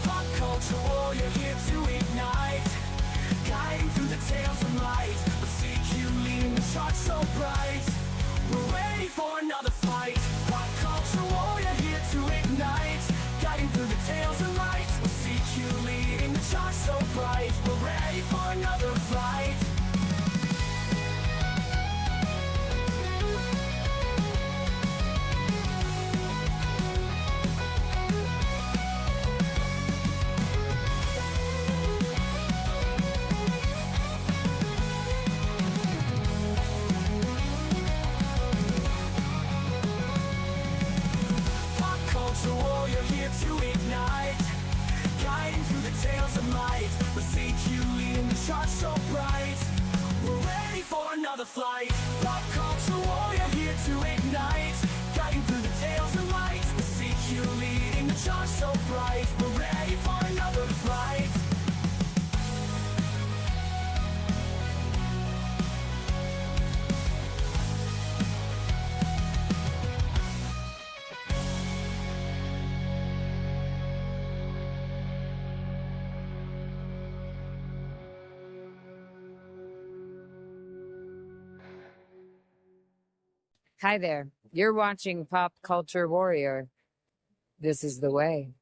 Pop culture warrior here to ignite, guiding through the tales of light. With CQ leading the charts so bright, we're ready for another fight. Pop culture warrior here to ignite, guiding through the tales of light. With CQ leading the charts so bright, we're ready for another fight. Pop culture warrior here to ignite, guiding through the tales of light. With CQ leading the charts so bright, we're ready for another flight. Pop culture warrior here to ignite, guiding through the tales of light. With CQ leading the charts so bright, we're ready for another flight. Hi there. You're watching Pop Culture Warrior. This is the way.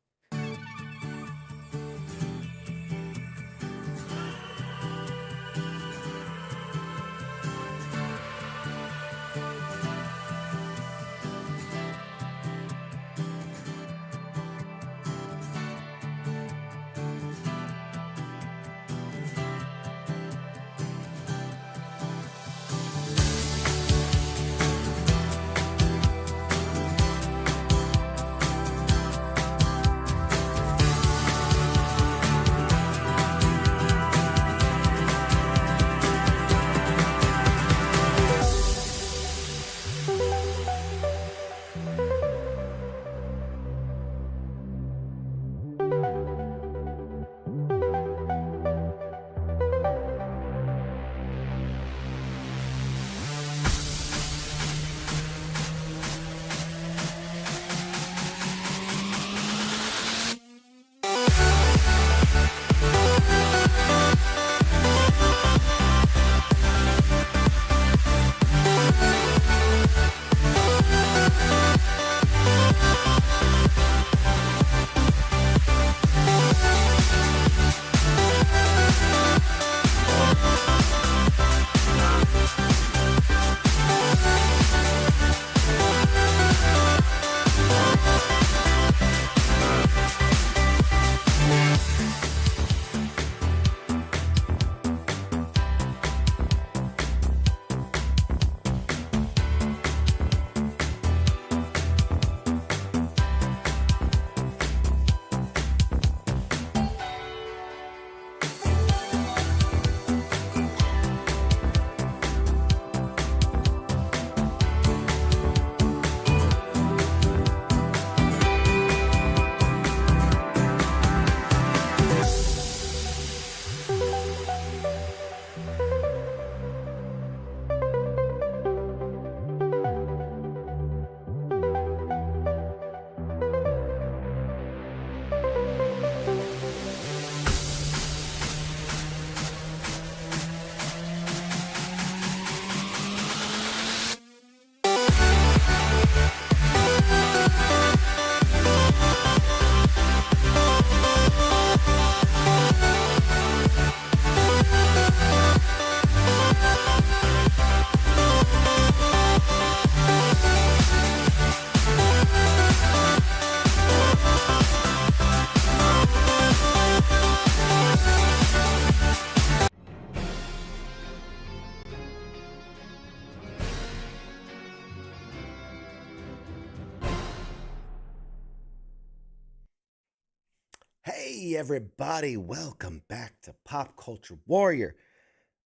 Hey, everybody, welcome back to Pop Culture Warrior.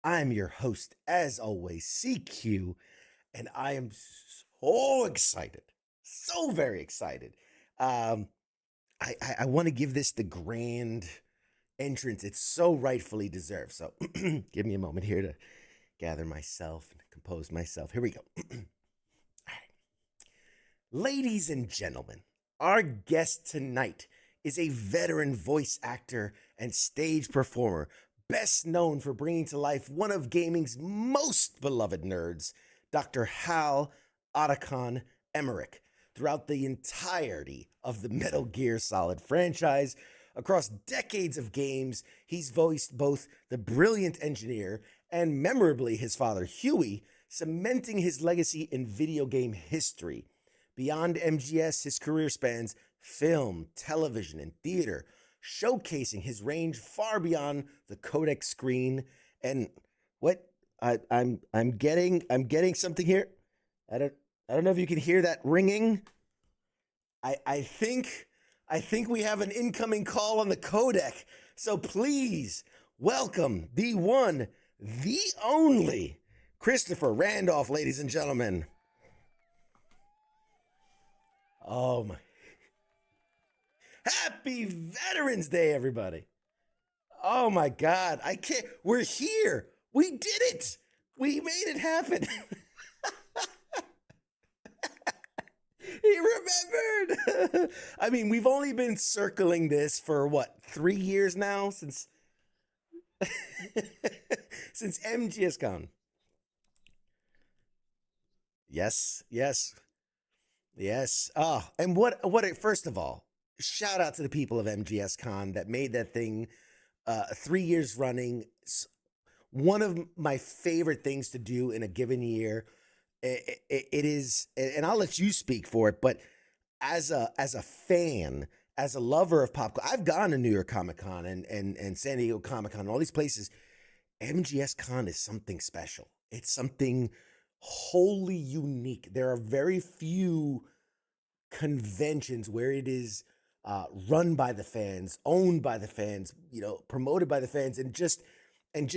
I'm your host, as always, CQ, and I am so excited, so very excited. I want to give this the grand entrance it's so rightfully deserved. So give me a moment here to gather myself and compose myself. Here we go. All right. Ladies and gentlemen, our guest tonight is a veteran voice actor and stage performer, best known for bringing to life one of gaming's most beloved nerds, Dr. Hal Otacon Emmerich, throughout the entirety of the Metal Gear Solid franchise. Across decades of games, he's voiced both the brilliant engineer and memorably his father, Huey, cementing his legacy in video game history. Beyond MGS, his career spans film, television, and theater, showcasing his range far beyond the codec screen. And what I'm getting something here. I don't know if you can hear that ringing. I think we have an incoming call on the codec. So please welcome the one, the only Christopher Randolph, ladies and gentlemen. Oh my. Happy Veterans Day, everybody. Oh my God. I can't. We're here. We did it. We made it happen. He remembered. I mean, we've only been circling this for what, 3 years now since since MGSCon. Yes. Oh, and first of all, shout out to the people of MGSCon that made that thing 3 years running. One of my favorite things to do in a given year. It is, and I'll let you speak for it, but as a fan, as a lover of pop, I've gone to New York Comic Con and San Diego Comic Con, all these places. MGS Con is something special. It's something wholly unique. There are very few conventions where it is run by the fans, owned by the fans, promoted by the fans, and just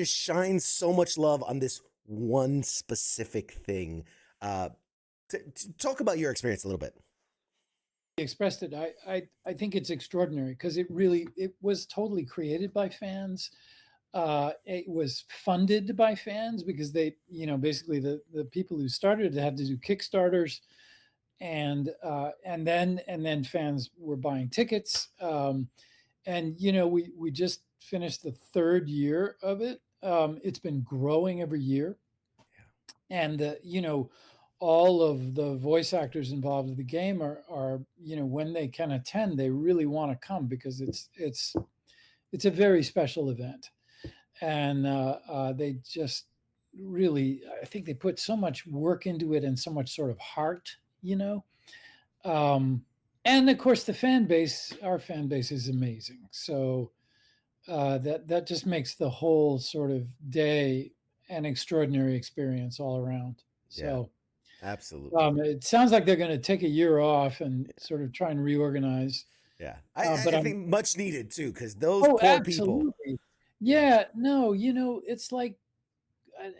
shines so much love on this one specific thing. Talk about your experience a little bit. Expressed it. I think it's extraordinary because it was totally created by fans. It was funded by fans because they, basically the people who started it had to do Kickstarters, and then fans were buying tickets. We just finished the 3rd year of it. It's been growing every year. And, all of the voice actors involved in the game are when they can attend, they really want to come because it's a very special event. And they just really, I think they put so much work into it and so much sort of heart, and of course our fan base is amazing. So that just makes the whole sort of day an extraordinary experience all around. So yeah, absolutely. It sounds like they're going to take a year off and sort of try and reorganize. Yeah. I think much needed too, because those poor absolutely. people. Yeah, no, it's like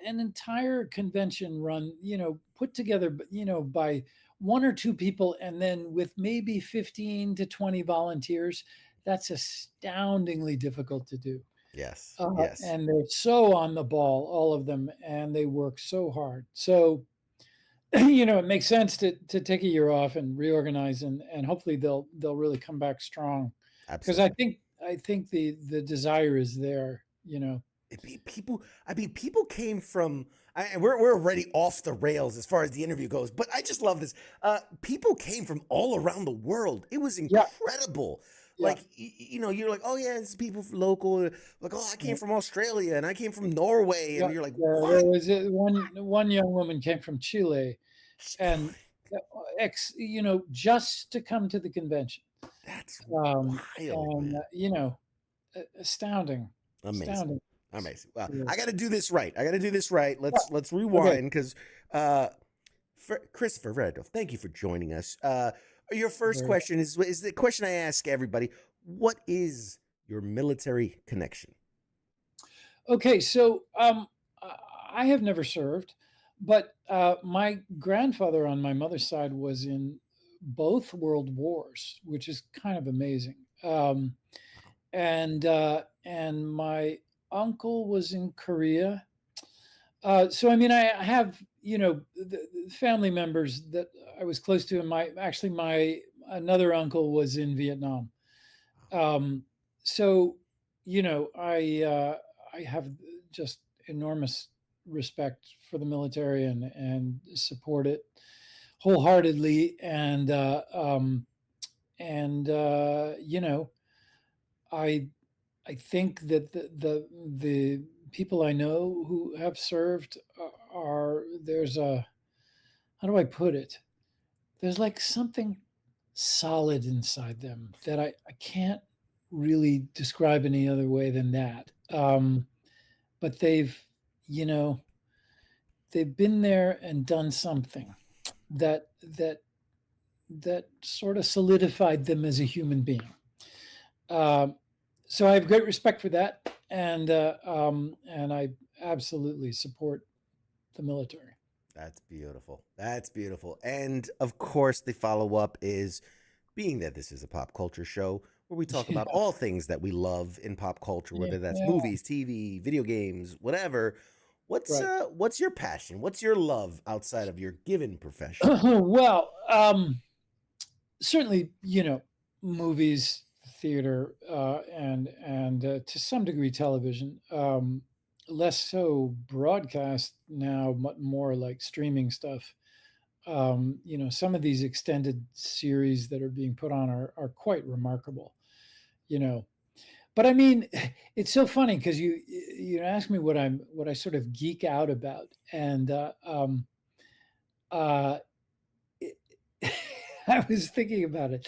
an entire convention run, put together, by 1 or 2 people, and then with maybe 15 to 20 volunteers. That's astoundingly difficult to do. Yes. And they're so on the ball, all of them, and they work so hard. So, it makes sense to take a year off and reorganize, and hopefully they'll really come back strong. Because I think the desire is there. People came from, and we're already off the rails as far as the interview goes, but I just love this. People came from all around the world. It was incredible. Yeah. Like, you're like, oh yeah, it's people local. Like, oh, I came from Australia and I came from Norway. And you're like, what? There was one young woman came from Chile, and just to come to the convention. That's wild. And, astounding. Amazing. Astounding. Amazing. Well, I got to do this right. Let's rewind because Christopher Randolph, thank you for joining us. Your first question is the question I ask everybody. What is your military connection. Okay, so I have never served, but my grandfather on my mother's side was in both world wars, which is kind of amazing. And my uncle was in Korea. So I mean, I have the family members that I was close to, and my another uncle was in Vietnam. Um, so I have just enormous respect for the military and support it wholeheartedly. And I I think that the people I know who have served are there's a how do I put it? There's like something solid inside them that I can't really describe any other way than that. But you know, they've been there and done something that that that sort of solidified them as a human being. Um, so I have great respect for that, and I absolutely support the military. That's beautiful. That's beautiful. And of course, the follow up is being that this is a pop culture show where we talk Yeah, about all things that we love in pop culture, whether that's yeah, movies, TV, video games, whatever. right. What's your passion? What's your love outside of your given profession? Well, certainly, movies, theater, and to some degree television. Less so broadcast now, but more like streaming stuff. Some of these extended series that are being put on are quite remarkable. You know, but I mean, it's so funny because you ask me what I sort of geek out about, and uh, it, I was thinking about it.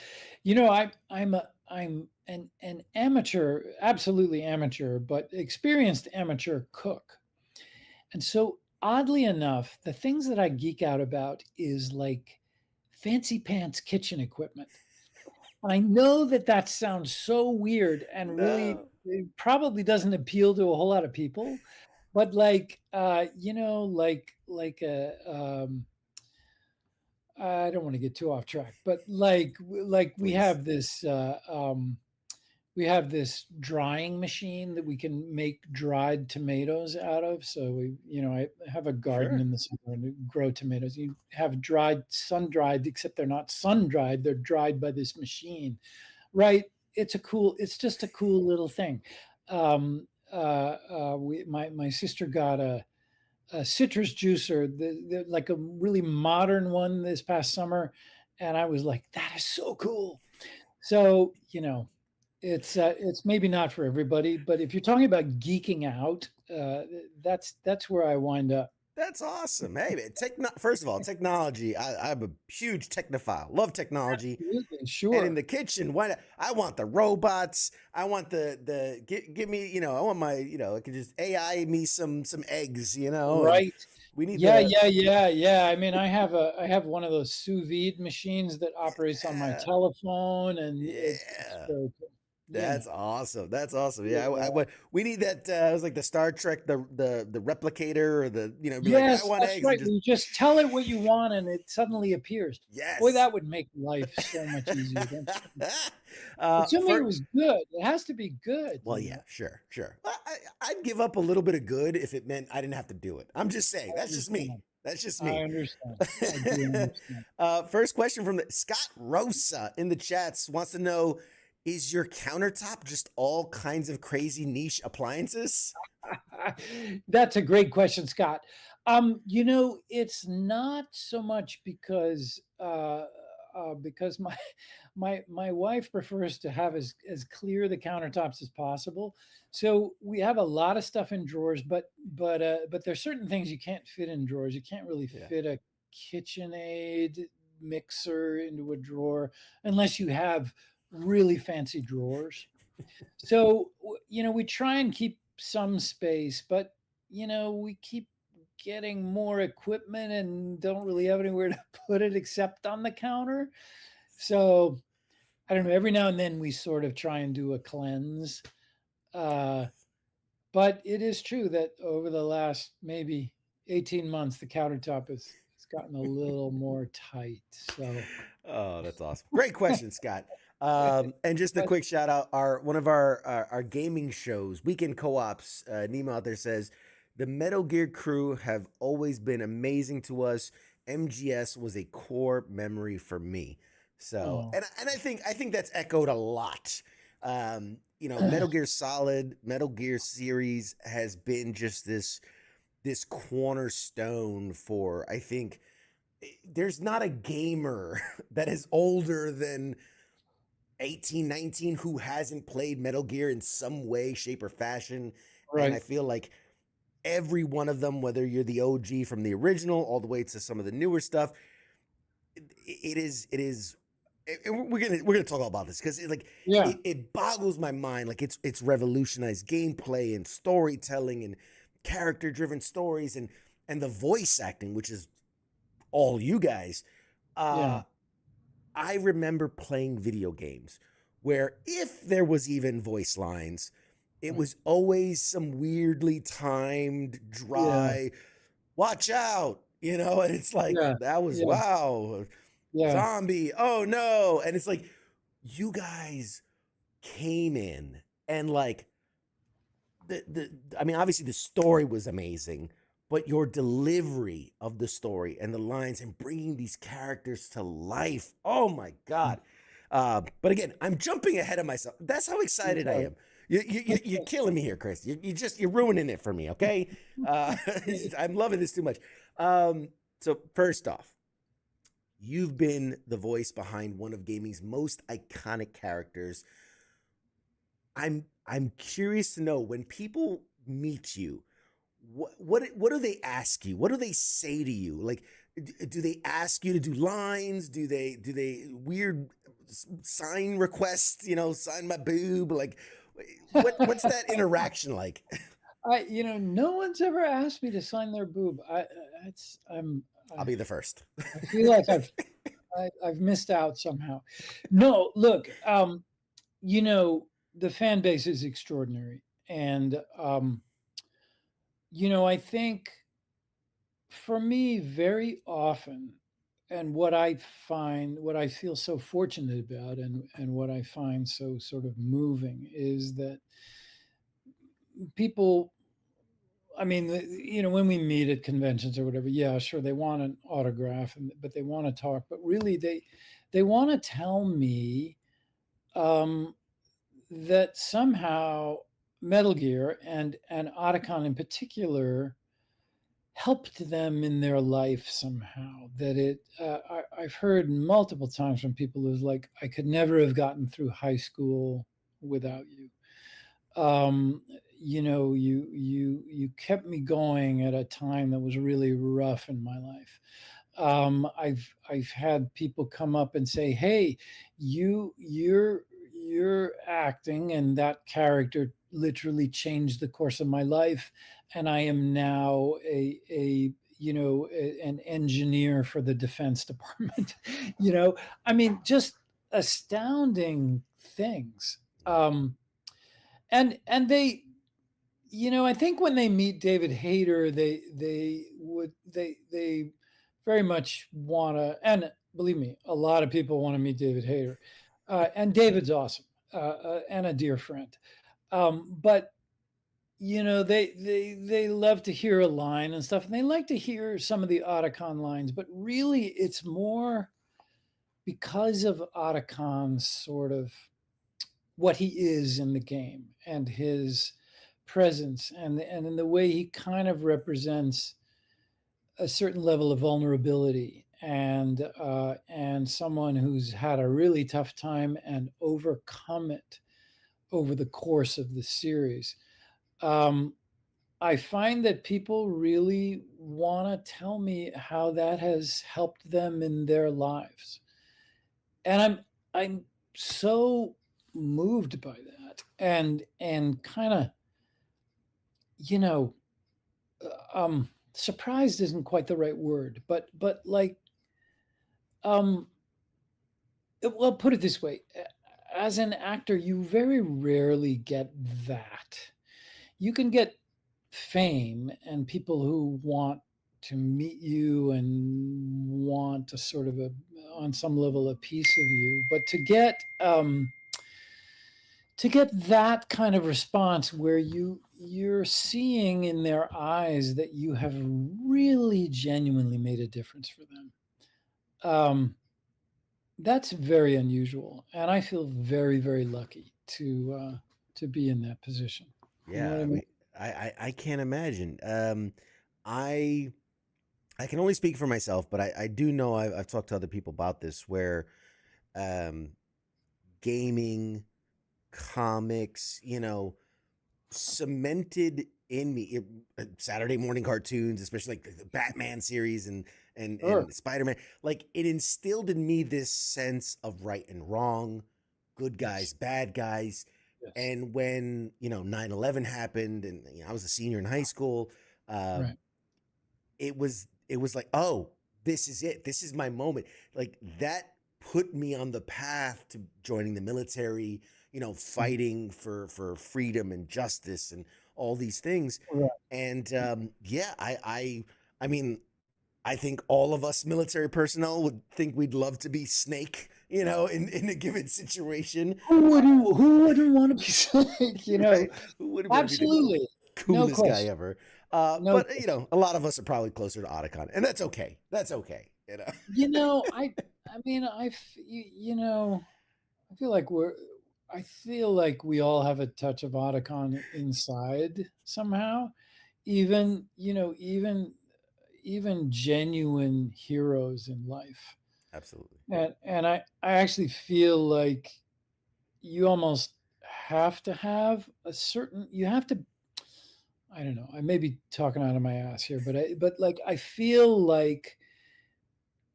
I'm an amateur, absolutely amateur, but experienced amateur cook. And so oddly enough, the things that I geek out about is like fancy pants kitchen equipment. I know that that sounds so weird and really No. it probably doesn't appeal to a whole lot of people, but like like a I don't want to get too off track, but like Please. we have this drying machine that we can make dried tomatoes out of. So I have a garden Sure. in the summer and grow tomatoes. You have dried, sun dried, except they're not sun dried; they're dried by this machine, right? It's just a cool little thing. My sister got a citrus juicer, like a really modern one this past summer, and I was like, that is so cool. So it's maybe not for everybody, but if you're talking about geeking out, that's where I wind up. That's awesome. Hey, man, first of all, technology. I'm a huge technophile. Love technology. Absolutely, And in sure. the kitchen, why not? I want the robots. I want give me, I want my, I can just AI me some eggs, and Right. we need Yeah, the yeah, yeah, yeah. I mean, I have one of those sous vide machines that operates on my yeah, telephone, and it's yeah. very cool. Yeah. That's awesome. That's awesome. Yeah, Yeah. we need that. It was like the Star Trek, the replicator, or be like, I Yes, want that's eggs, and right. just You just tell it what you want and it suddenly appears. Boy, yes. that would make life so much easier, don't you think? Assuming it For was good. It has to be good, well, yeah, sure, sure. I'd give up a little bit of good if it meant I didn't have to do it. I'm just saying. I That's just me. understand. That's just I me. understand. I do understand. First question from Scott Rosa in the chats wants to know: is your countertop just all kinds of crazy niche appliances? That's a great question, Scott. It's not so much because my wife prefers to have as clear the countertops as possible. So we have a lot of stuff in drawers, but there's certain things you can't fit in drawers. You can't really Yeah. fit a KitchenAid mixer into a drawer unless you have really fancy drawers. So, we try and keep some space, but, we keep getting more equipment and don't really have anywhere to put it except on the counter. So I don't know. Every now and then we sort of try and do a cleanse. Uh, but it is true that over the last maybe 18 months, the countertop has gotten a little more tight. So, Oh, that's awesome. Great question, Scott. And just a but quick shout out, our one of our gaming shows, Weekend Co-ops. Nemo out there says the Metal Gear crew have always been amazing to us. MGS was a core memory for me. So, oh, and I think that's echoed a lot. Metal Gear Solid, Metal Gear series has been just this cornerstone for, I think, there's not a gamer that is older than 18, 19 who hasn't played Metal Gear in some way, shape, or fashion. And I right. feel like every one of them, whether you're the OG from the original all the way to some of the newer stuff, it is. And we're gonna talk all about this because Yeah. it boggles my mind. Like it's revolutionized gameplay and storytelling and character driven stories and the voice acting, which is all you guys. Yeah. Uh, I remember playing video games where if there was even voice lines, it Right. was always some weirdly timed, Yeah. dry, watch out, and it's like, Yeah. that was Yeah. wow, Yeah. zombie, oh no. And it's like, you guys came in and like, I mean, obviously the story was amazing, but your delivery of the story and the lines and bringing these characters to life, oh my god. But again, I'm jumping ahead of myself. That's how excited I Right. am. You're killing me here, Chris. You're ruining it for me. Okay, uh, I'm loving this too much. So first off, you've been the voice behind one of gaming's most iconic characters. I'm curious to know, when people meet you, what do they ask you? What do they say to you? Like, do they ask you to do lines? Do they weird sign requests? Sign my boob. Like, what's that interaction like? No one's ever asked me to sign their boob. It's, I'll be the first. I feel like I've missed out somehow. No, look, the fan base is extraordinary, and I think for me, very often, and what I feel so fortunate about, and what I find so sort of moving is that people, I mean, when we meet at conventions or whatever, yeah, sure, they want an autograph, but they want to talk, but really they want to tell me um, that somehow Metal Gear and Otacon in particular helped them in their life somehow. That I've heard multiple times from people who's like, I could never have gotten through high school without you. um you kept me going at a time that was really rough in my life. I've had people come up and say, hey, you're acting, and that character literally changed the course of my life, and I am now an engineer for the defense department. I mean, just astounding things. And they, I think when they meet David Hayter, they very much want to, and believe me, a lot of people want to meet David Hayter, and David's awesome, and a dear friend. But they love to hear a line and stuff, and they like to hear some of the Otacon lines, but really it's more because of Otacon's sort of what he is in the game, and his presence, and in the way he kind of represents a certain level of vulnerability, and someone who's had a really tough time and overcome it over the course of the series. um, I find that people really want to tell me how that has helped them in their lives, and I'm so moved by that, and kind of, you know surprised isn't quite the right word, but like, well, put it this way, as an actor, you very rarely get that. You can get fame and people who want to meet you and want to sort of on some level a piece of you, but to get that kind of response where you're seeing in their eyes that you have really genuinely made a difference for them, that's very unusual, and I feel very, very lucky to be in that position. You know what Yeah, I I mean? mean, I can't imagine. I I can only speak for myself, but I do know I've talked to other people about this where um, gaming, comics, cemented in me Saturday morning cartoons, especially like the Batman series and Sure. and Spider-Man, like it instilled in me this sense of right and wrong, good guys, Yes. bad guys. Yes. And when 9/11 happened, and I was a senior in high school, uh, Right. it was like, oh, this is it, this is my moment. Like that put me on the path to joining the military, Mhm. fighting for freedom and justice and all these things. Right. And yeah, I mean, I think all of us military personnel would think we'd love to be Snake, in a given situation. Who wouldn't want to be sick? Right? Who wouldn't want to be the Absolutely. No coolest guy question. ever? No But question. a lot of us are probably closer to Otacon, and that's okay. That's okay. I mean, I feel like I feel like we all have a touch of Otacon inside somehow. Even genuine heroes in life. Absolutely. And I actually feel like you almost have to have a certain you have to I don't know. I may be talking out of my ass here, but like I feel like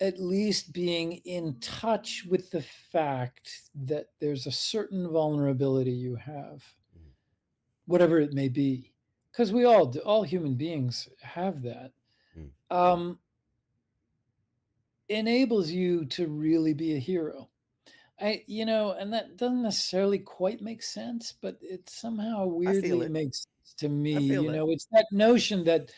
at least being in touch with the fact that there's a certain vulnerability you have, Mhm. whatever it may be, because we all do, all human beings have that, Mm. um, enables you to really be a hero. And that doesn't necessarily quite make sense, but it somehow I feel weirdly it. makes sense to me. I feel it. It's that notion that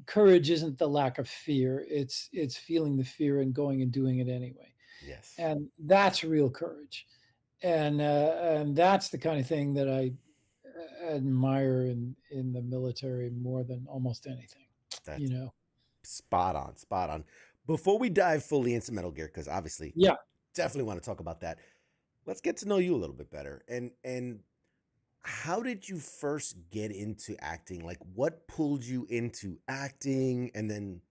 courage isn't the lack of fear; it's feeling the fear and going and doing it anyway, Yes. and that's real courage. And that's the kind of thing that I admire in the military more than almost anything. You That's know? spot on. Spot on. Before we dive fully into Metal Gear, because obviously Yeah. definitely want to talk about that. Let's get to know you a little bit better. And how did you first get into acting? Like what pulled you into acting and then,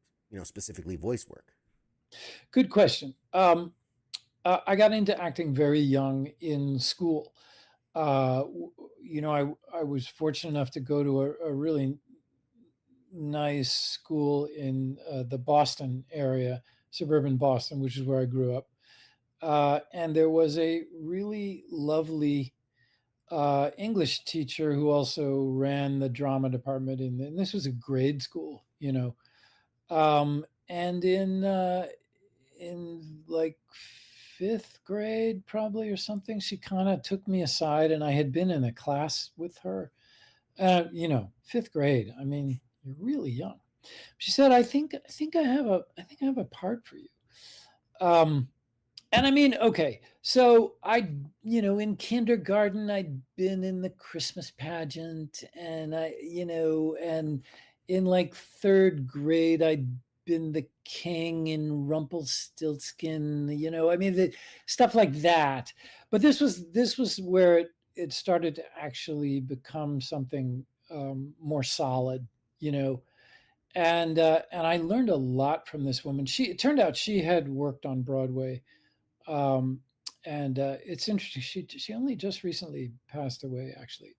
specifically voice work? Good question. I got into acting very young in school. I was fortunate enough to go to a really nice school in the Boston area, suburban Boston, which is where I grew up. And there was a really lovely English teacher who also ran the drama department, and this was a grade school, and in like fifth grade, probably or something, she kind of took me aside, and I had been in a class with her. Fifth grade. I mean, you're really young. She said, I think I have a part for you." Um, and I mean, okay, so in kindergarten, I'd been in the Christmas pageant, and and in like third grade, I'd been the king in Rumpelstiltskin, I mean, stuff like that. But this was where it started to actually become something more solid, you know. And I learned a lot from this woman. It turned out she had worked on Broadway, um, and it's interesting. She only just recently passed away, actually.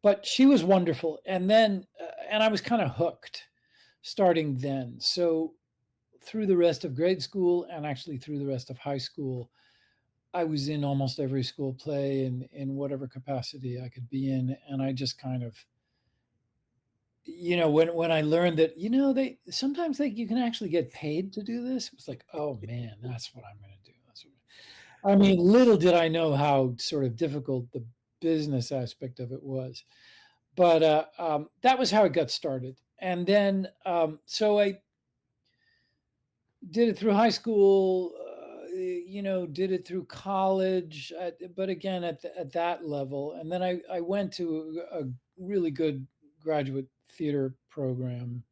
But she was wonderful. And I was kind of hooked starting then. So through the rest of grade school and actually through the rest of high school, I was in almost every school play in whatever capacity I could be in. And I just kind of, when I learned that, they sometimes you can actually get paid to do this, it was like, oh man, that's what I'm going to do. I mean, little did I know how sort of difficult the business aspect of it was. But that was how it got started. And then, so I did it through high school, did it through college, but again, at that level. And then I went to a really good graduate theater program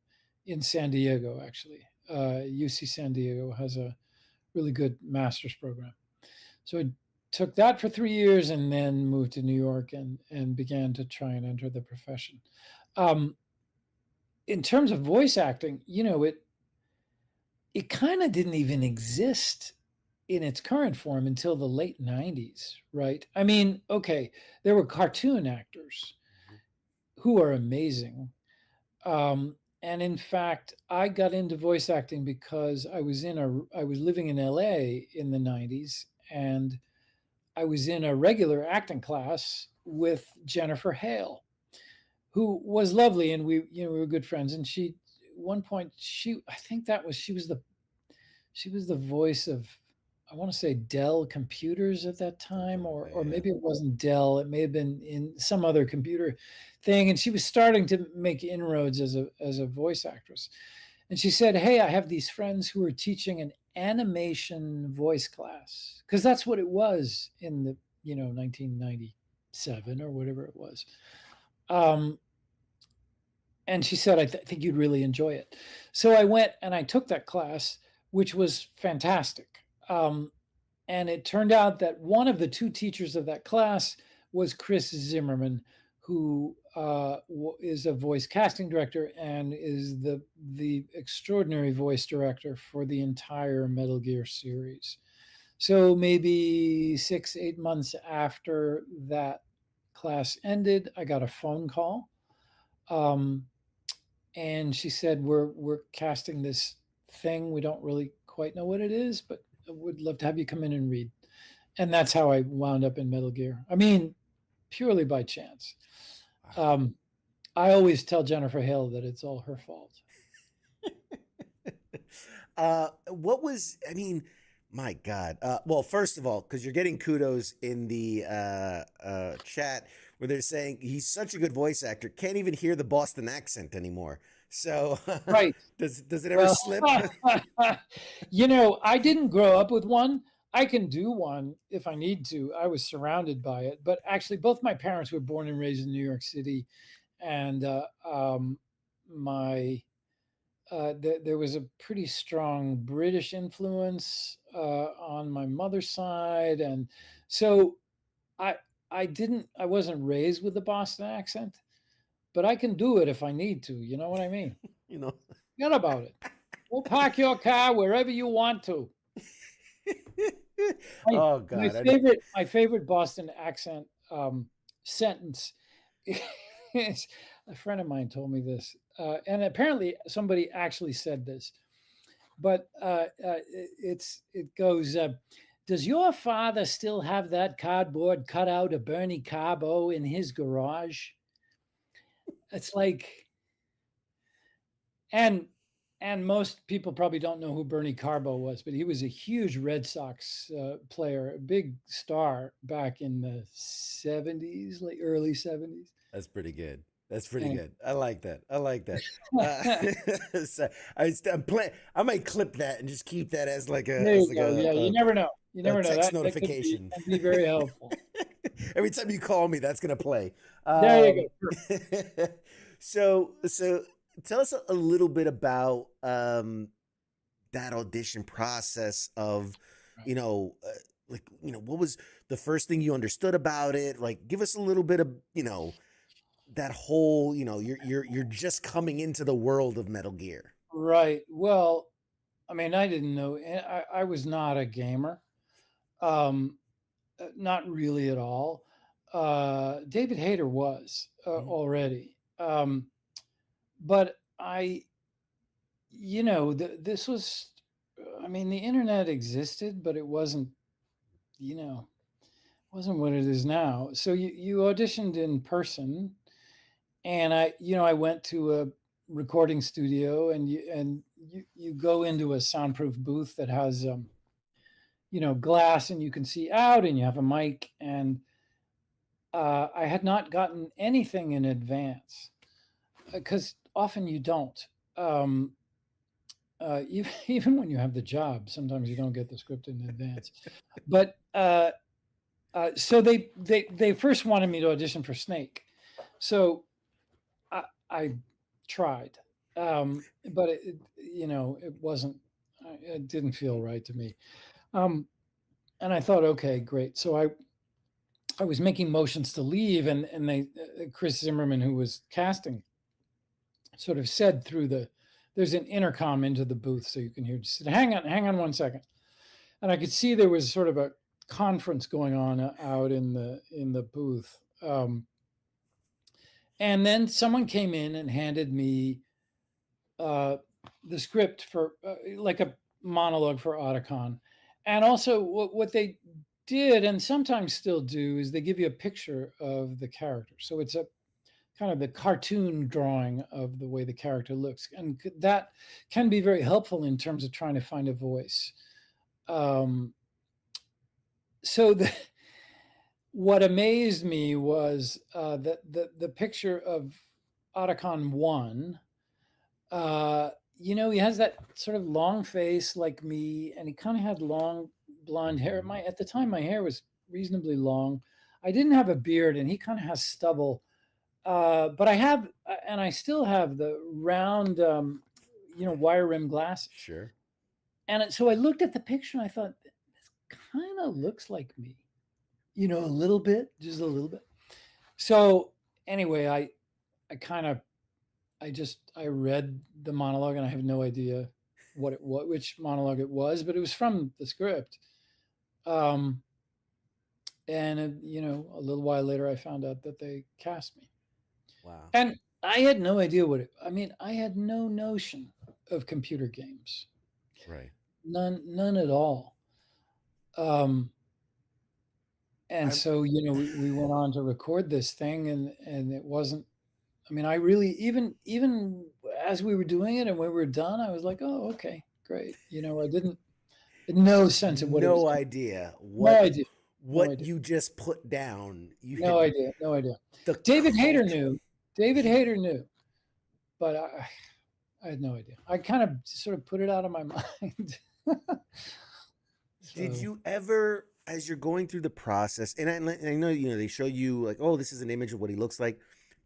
in San Diego, actually. UC San Diego has a really good master's program. So I took that for 3 years and then moved to New York and began to try and enter the profession. Um, in terms of voice acting, it kind of didn't even exist in its current form until the late 90s, right? I mean, okay, there were cartoon actors who are amazing. And in fact, I got into voice acting because I was living in LA in the 90s, and I was in a regular acting class with Jennifer Hale, who was lovely, and we were good friends. And she, at one point, I think she was the voice of, I want to say, Dell computers at that time, or maybe it wasn't Dell. It may have been in some other computer thing. And she was starting to make inroads as a voice actress. And she said, "Hey, I have these friends who are teaching an animation voice class," because that's what it was in the 1997 or whatever it was. And she said, "I think you'd really enjoy it." So I went and I took that class, which was fantastic. And it turned out that one of the two teachers of that class was Chris Zimmerman, who is a voice casting director and is the extraordinary voice director for the entire Metal Gear series. So maybe 6-8 months after that class ended, I got a phone call. And she said, we're casting this thing. We don't really quite know what it is, but I would love to have you come in and read. And that's how I wound up in Metal Gear. I mean, purely by chance. I always tell Jennifer Hale that it's all her fault. What was, I mean, my God. Well, first of all, because you're getting kudos in the chat where they're saying he's such a good voice actor, can't even hear the Boston accent anymore. So, right. does it ever slip? I didn't grow up with one. I can do one if I need to. I was surrounded by it. But actually, both my parents were born and raised in New York City. And there was a pretty strong British influence on my mother's side. And so I wasn't raised with the Boston accent, but I can do it if I need to. You know what I mean? Forget about it. Go park your car wherever you want to. Oh God! My favorite Boston accent sentence is, a friend of mine told me this, and apparently somebody actually said this, but it goes, "Does your father still have that cardboard cutout of Bernie Carbo in his garage?" It's like, and most people probably don't know who Bernie Carbo was, but he was a huge Red Sox player, a big star back in the 70s, like early 70s. That's pretty good. That's pretty good. I like that. So I might clip that and just keep that as like a. You never know. You never know. Text notification. That could be very helpful. Every time you call me, that's gonna play. There you go. So tell us a little bit about that audition process of, what was the first thing you understood about it? Like, give us a little bit of, that whole, you're just coming into the world of Metal Gear. Right. Well, I mean, I didn't know. I was not a gamer. Not really at all. David Hayter was already. But this was, I mean, the internet existed, but it wasn't, wasn't what it is now. So you auditioned in person, and I went to a recording studio, and you go into a soundproof booth that has, glass and you can see out and you have a mic. And I had not gotten anything in advance because often you don't. Even when you have the job, sometimes you don't get the script in advance. But so they first wanted me to audition for Snake, so I tried, but it wasn't. It didn't feel right to me, and I thought, okay, great. So I was making motions to leave, and they Chris Zimmerman, who was casting, sort of said through there's an intercom into the booth, so you can hear. Just said, hang on 1 second, and I could see there was sort of a conference going on out in the booth. And then someone came in and handed me the script for like a monologue for Otacon. And also what they did and sometimes still do is they give you a picture of the character. So it's a kind of the cartoon drawing of the way the character looks. And that can be very helpful in terms of trying to find a voice. So what amazed me was that the picture of Otacon 1, he has that sort of long face like me, and he kind of had long blonde hair. At the time, my hair was reasonably long. I didn't have a beard, and he kind of has stubble. But I have, and I still have the round, wire rim glasses. Sure. And so I looked at the picture and I thought, this kind of looks like me, a little bit, just a little bit. So anyway, I read the monologue and I have no idea which monologue it was, but it was from the script. And a little while later, I found out that they cast me. Wow. And I had no idea I had no notion of computer games. Right. None at all. So, we went on to record this thing and it wasn't, I really, even as we were doing it and when we were done, I was like, oh, okay, great. I didn't, no sense of what it was. No idea. No idea. What you just put down. No idea. David Hayter knew, but I had no idea. I kind of sort of put it out of my mind. Did you ever, as you're going through the process, and I know they show you like, oh, this is an image of what he looks like.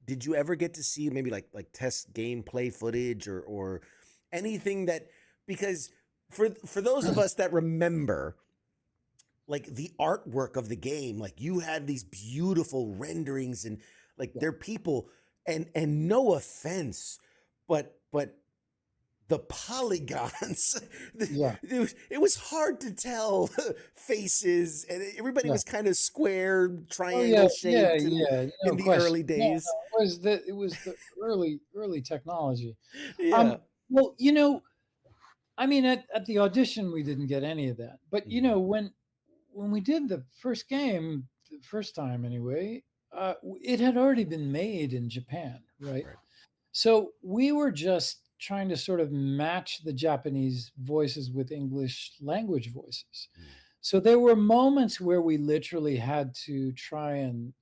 Did you ever get to see maybe like test gameplay footage or anything that, because for those of us that remember like the artwork of the game, like you had these beautiful renderings and like they're people and no offense, but the polygons, it was hard to tell faces, and everybody was kind of square, triangle shaped in the early days. It was the early technology. Yeah. Well, at the audition we didn't get any of that, but when we did the first game, the first time anyway, it had already been made in Japan, right? So we were just trying to sort of match the Japanese voices with English language voices. So there were moments where we literally had to try and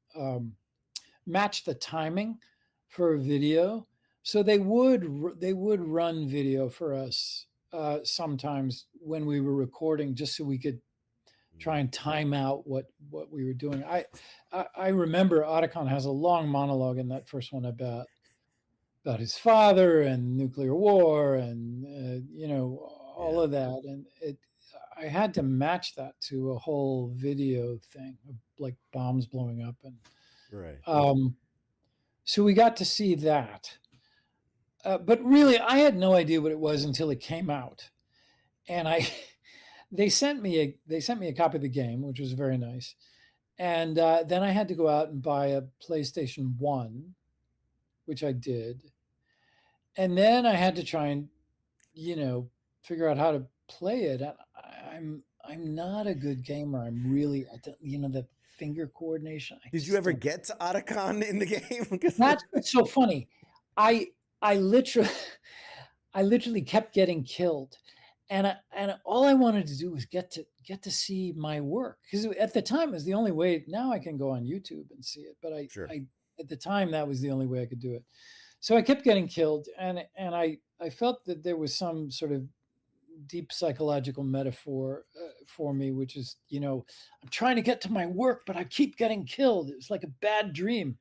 match the timing for a video. So they would run video for us sometimes when we were recording, just so we could try and time out what we were doing. I remember Otacon has a long monologue in that first one about his father and nuclear war and all of that, and I had to match that to a whole video thing of like bombs blowing up and so we got to see that, but really I had no idea what it was until it came out, and they sent me a copy of the game, which was very nice, and then I had to go out and buy a PlayStation 1, which I did. And then I had to try and, figure out how to play it. I'm not a good gamer. I'm really, the finger coordination. Did you ever get to Otacon in the game? That's so funny. I literally kept getting killed. and all I wanted to do was get to see my work, because at the time it was the only way. Now I can go on YouTube and see it, but Sure. I at the time that was the only way I could do it. So I kept getting killed, and I felt that there was some sort of deep psychological metaphor for me, which is, I'm trying to get to my work, but I keep getting killed. It was like a bad dream.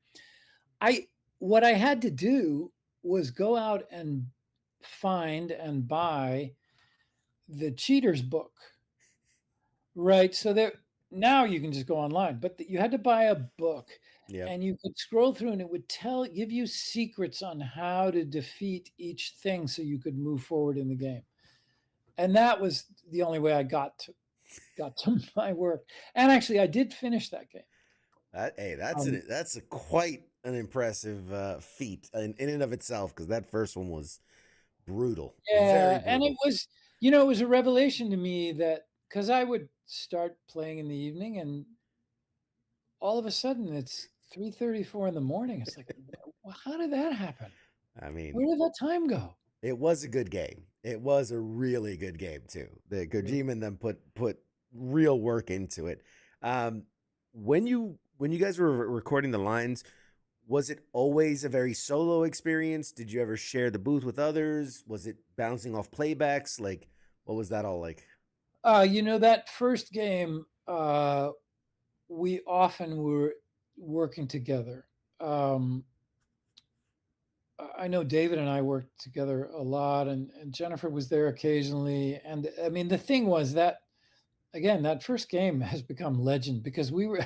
I What I had to do was go out and find and buy the cheater's book, right? So there, now you can just go online, but you had to buy a book, Yeah. and you could scroll through, and it would give you secrets on how to defeat each thing so you could move forward in the game. And that was the only way I got to my work. And actually, I did finish that game. Hey, Um, that's a quite an impressive feat in and of itself, because that first one was brutal, very yeah, and it brutal. was, it was a revelation to me, that because I would start playing in the evening, and all of a sudden it's 3:34 in the morning. It's like, well, how did that happen? I mean, Where did that time go? it was a good game. It was a really good game too. The Kojima and them put real work into it. Um, when you guys were recording the lines, was it always a very solo experience? Did you ever share the booth with others? Was it bouncing off playbacks? Like, what was that all like? That first game, we often were working together. Um, I know David and I worked together a lot, and Jennifer was there occasionally. And I mean, the thing was that, again, that first game has become legend, because we were,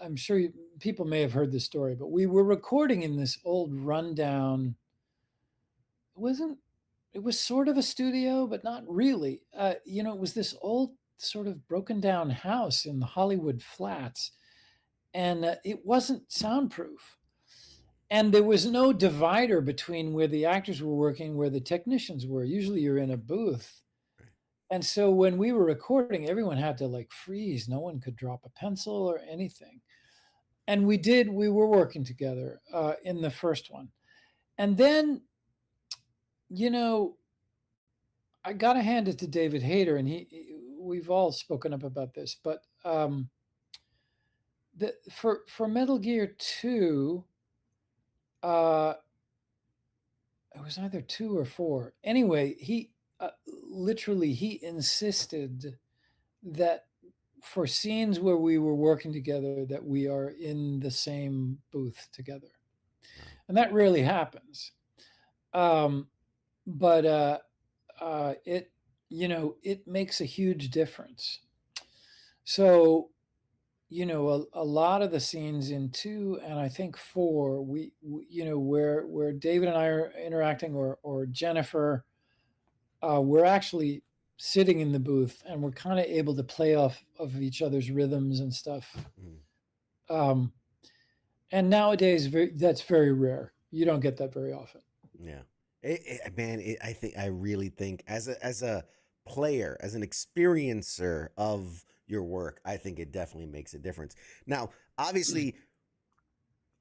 I'm sure people may have heard this story, but we were recording in this old rundown, wasn't, it was sort of a studio, but not really. It was this old sort of broken down house in the Hollywood Flats, and it wasn't soundproof. And there was no divider between where the actors were working, where the technicians were. Usually you're in a booth. And so when we were recording, everyone had to like freeze. No one could drop a pencil or anything. And we were working together in the first one. And then, you know, I got to hand it to David Hayter, and we've all spoken up about this, but for Metal Gear 2, uh, it was either 2 or 4. Anyway, he literally he insisted that for scenes where we were working together, that we are in the same booth together, and that rarely happens. Um, but it it makes a huge difference. So a lot of the scenes in 2 and I think 4, where David and I are interacting, or Jennifer, we're actually sitting in the booth, and we're kind of able to play off of each other's rhythms and stuff. Um, and nowadays, that's very rare. You don't get that very often. Yeah, I really think as a player, as an experiencer of your work, I think it definitely makes a difference. Now, obviously,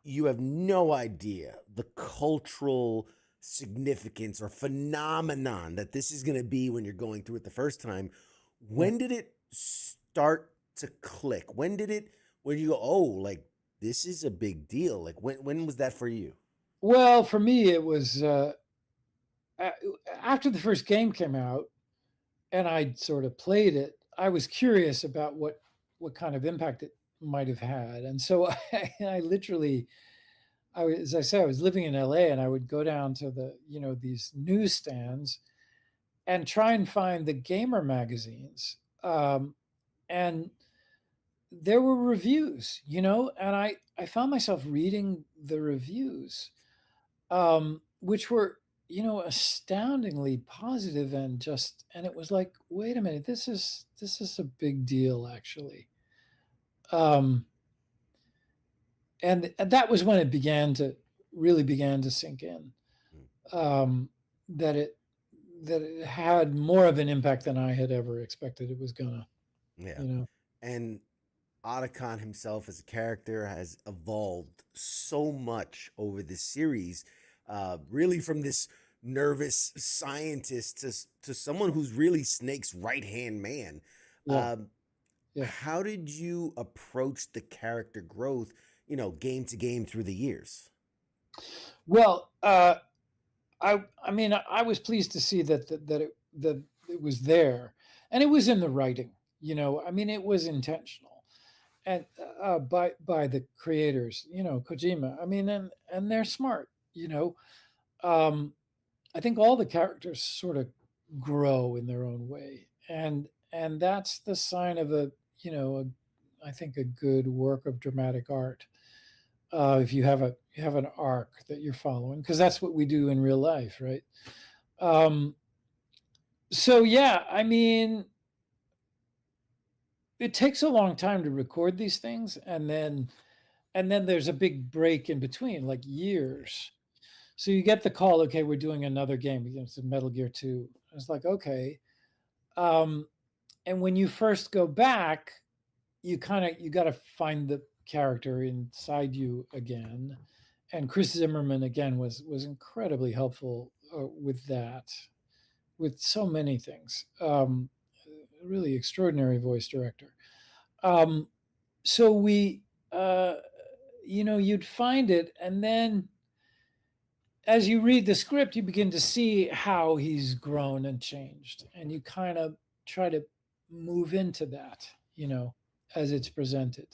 you have no idea the cultural significance or phenomenon that this is going to be when you're going through it the first time. When did it start to click? When you go, oh, like this is a big deal? Like when was that for you? Well, for me, it was after the first game came out, and I sort of played it. I was curious about what kind of impact it might have had, and so I literally, as I said, I was living in LA, and I would go down to these newsstands and try and find the gamer magazines, and there were reviews, and I found myself reading the reviews, which were astoundingly positive, and it was like, wait a minute, this is a big deal, actually. um and that was when it really began to sink in, um that it had more of an impact than I had ever expected it was gonna. Yeah. you know And Otacon himself as a character has evolved so much over this series, really from this nervous scientist to someone who's really Snake's right hand man. Yeah. Um, Yeah. how did you approach the character growth, game to game through the years? Well, I mean, I was pleased to see that it was there, and it was in the writing. I mean, it was intentional, and by the creators, Kojima. I mean, and they're smart. Um, I think all the characters sort of grow in their own way, and that's the sign of I think a good work of dramatic art. If you have an arc that you're following, because that's what we do in real life, right? Um, so yeah, I mean, it takes a long time to record these things, and then there's a big break in between, like years. So you get the call, okay, we're doing another game. It's a Metal Gear 2. It's like, okay. Um, and when you first go back, you got to find the character inside you again. And Chris Zimmerman again was incredibly helpful with that, with so many things. Really extraordinary voice director. Um, so you'd find it, and then as you read the script, you begin to see how he's grown and changed, and you kind of try to move into that, as it's presented.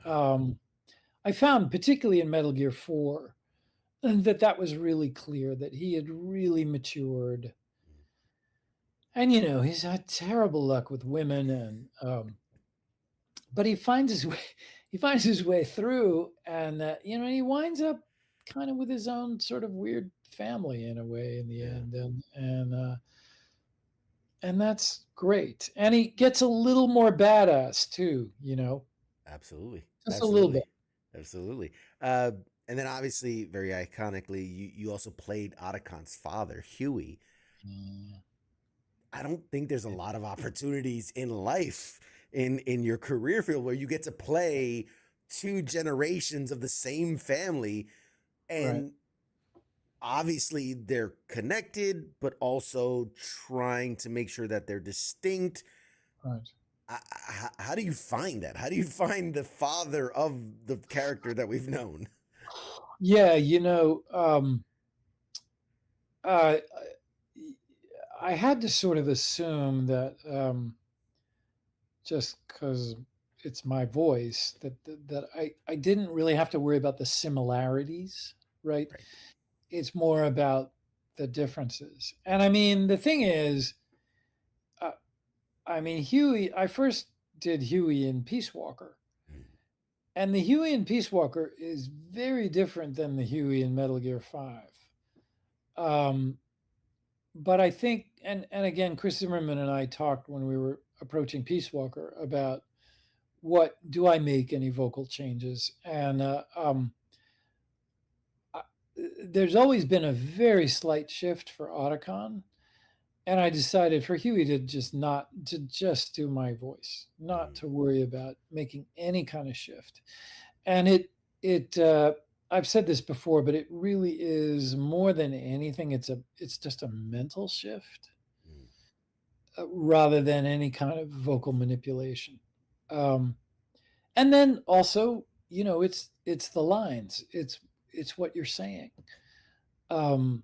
Um, I found, particularly in Metal Gear 4, that was really clear that he had really matured. And, he's had terrible luck with women, but he finds his way, through, and, he winds up kind of with his own sort of weird family in a way in the end. And that's great. And he gets a little more badass too, Absolutely. just a little Absolutely. bit. Absolutely. And then obviously, very iconically, you also played Otacon's father, Huey. Mm. I don't think there's a lot of opportunities in life in your career field where you get to play two generations of the same family, and Right. obviously they're connected, but also trying to make sure that they're distinct. Right. How do you find that? How do you find the father of the character that we've known? Yeah, uh, I had to sort of assume that just because it's my voice, that I didn't really have to worry about the similarities, right? Right. It's more about the differences. And I mean, the thing is, uh, I mean, Huey, I first did Huey in Peace Walker. And the Huey in Peace Walker is very different than the Huey in Metal Gear 5. Um, but I think, and again, Chris Zimmerman and I talked when we were approaching Peace Walker about what do I make any vocal changes, and there's always been a very slight shift for Otacon, and I decided for Huey to just do my voice, not to worry about making any kind of shift. And it I've said this before, but it really is more than anything. It's just a mental shift rather than any kind of vocal manipulation. Um, and then also, it's the lines. It's what you're saying. Um,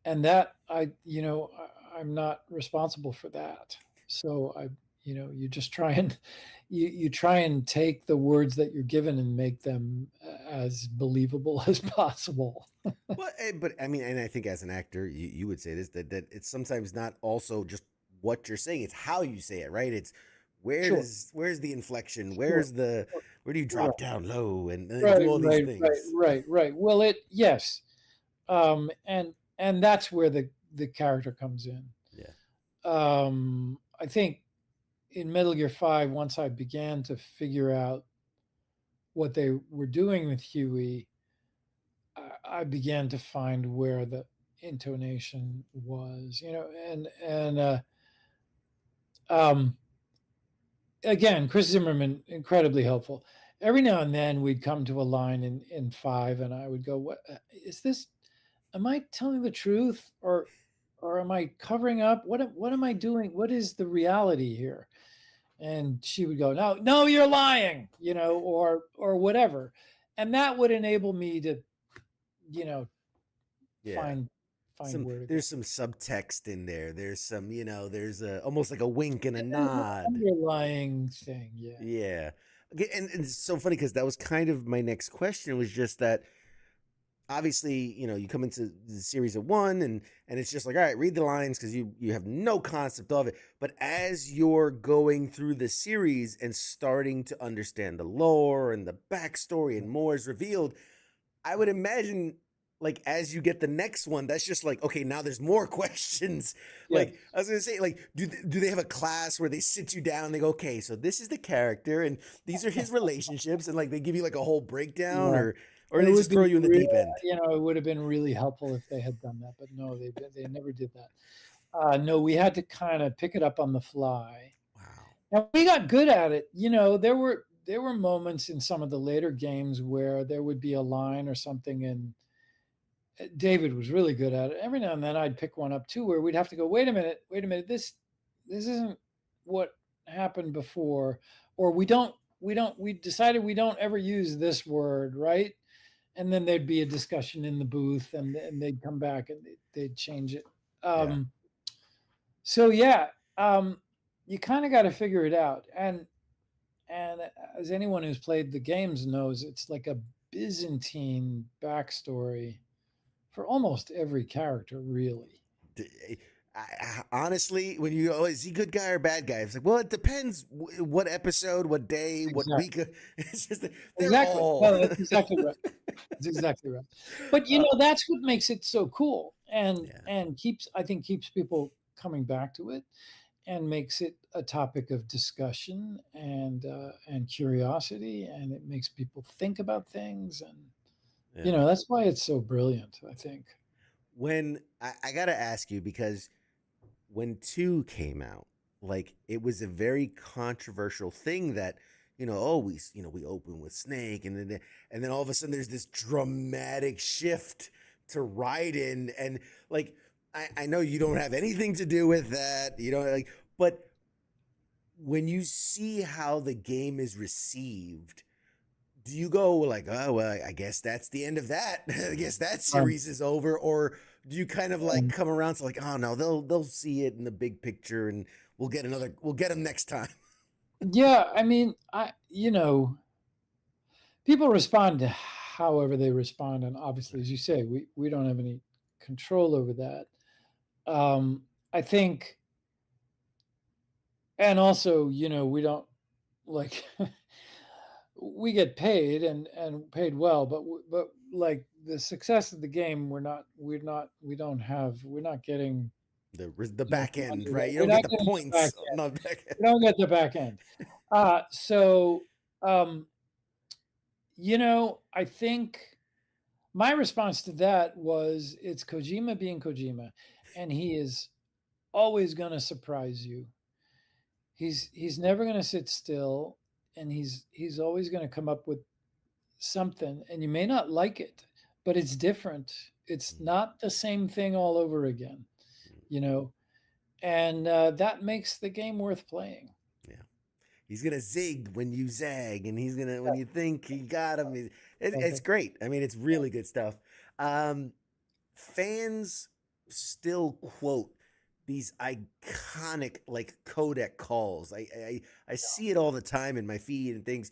and that I'm not responsible for that. So you just try and you try and take the words that you're given and make them as believable as possible. Well, but I mean, and I think as an actor, you would say this, that it's sometimes not also just what you're saying; it's how you say it, right? It's Sure. where's the inflection, Sure. where do you Right. drop down low, and then Right. do all these Right. Right. things. Right. Right. Well, yes. And that's where the character comes in. Yeah. I think in Metal Gear 5, once I began to figure out what they were doing with Huey, I began to find where the intonation was, and um, again, Chris Zimmerman, incredibly helpful. Every now and then we'd come to a line in 5, and I would go, "What is this? am I telling the truth, or am I covering up? What am I doing? What is the reality here? And she would go, no, no, you're lying, or whatever. And that would enable me to, you know, Yeah. find where to go. There's some subtext in there. There's some, there's a almost like a wink and a nod. Underlying thing, yeah. Yeah. Okay, and it's so funny because that was kind of my next question was just that obviously, you come into the series of one and it's just like, all right, read the lines because you have no concept of it. But as you're going through the series and starting to understand the lore and the backstory and more is revealed, I would imagine like as you get the next one, that's just like, okay, now there's more questions. Yeah. Like I was gonna say, like, do they have a class where they sit you down and they go, okay, so this is the character and these are his relationships, and like they give you like a whole breakdown, Yeah. or It they would just be throw you in the real, deep end. it would have been really helpful if they had done that, but no, they never did that. No, we had to kind of pick it up on the fly. Wow. And we got good at it. There were moments in some of the later games where there would be a line or something, and David was really good at it. Every now and then I'd pick one up too, where we'd have to go, wait a minute, this isn't what happened before, or we decided we don't ever use this word, right? And then there'd be a discussion in the booth, and they'd come back and they'd change it. Yeah. So yeah, you kind of got to figure it out. And as anyone who's played the games knows, it's like a Byzantine backstory for almost every character, really. Honestly, when you go, is he good guy or bad guy? It's like, well, it depends what episode, what day, what week. It's just they're Exactly. all. No, that's exactly right. That's exactly right. But that's what makes it so cool, and Yeah. and keeps people coming back to it, and makes it a topic of discussion and curiosity, and it makes people think about things, and Yeah. that's why it's so brilliant, I think. When I gotta ask you because when two came out, like it was a very controversial thing that oh we open with Snake and then all of a sudden there's this dramatic shift to Raiden and like I know you don't have anything to do with that like but when you see how the game is received, do you go like, oh well, I guess that's the end of that. I guess that series is over, or do you kind of like come around to like, oh no, they'll see it in the big picture, and we'll get them next time. Yeah, I mean, people respond to however they respond, and obviously, as you say, we don't have any control over that. I think, and also, we don't like we get paid and paid well, but like the success of the game, we're not getting The back end, money right? You we're don't get not the getting the back points on end. the back end. We don't get the back end. So I think my response to that was it's Kojima being Kojima, and he is always going to surprise you. He's never going to sit still, and he's always going to come up with something, and you may not like it, but it's different. It's not the same thing all over again, you know, and that makes the game worth playing. Yeah. He's gonna zig when you zag, and he's gonna when you think you got him. It's great. I mean, it's really good stuff. Fans still quote these iconic like codec calls. I see it all the time in my feed and things.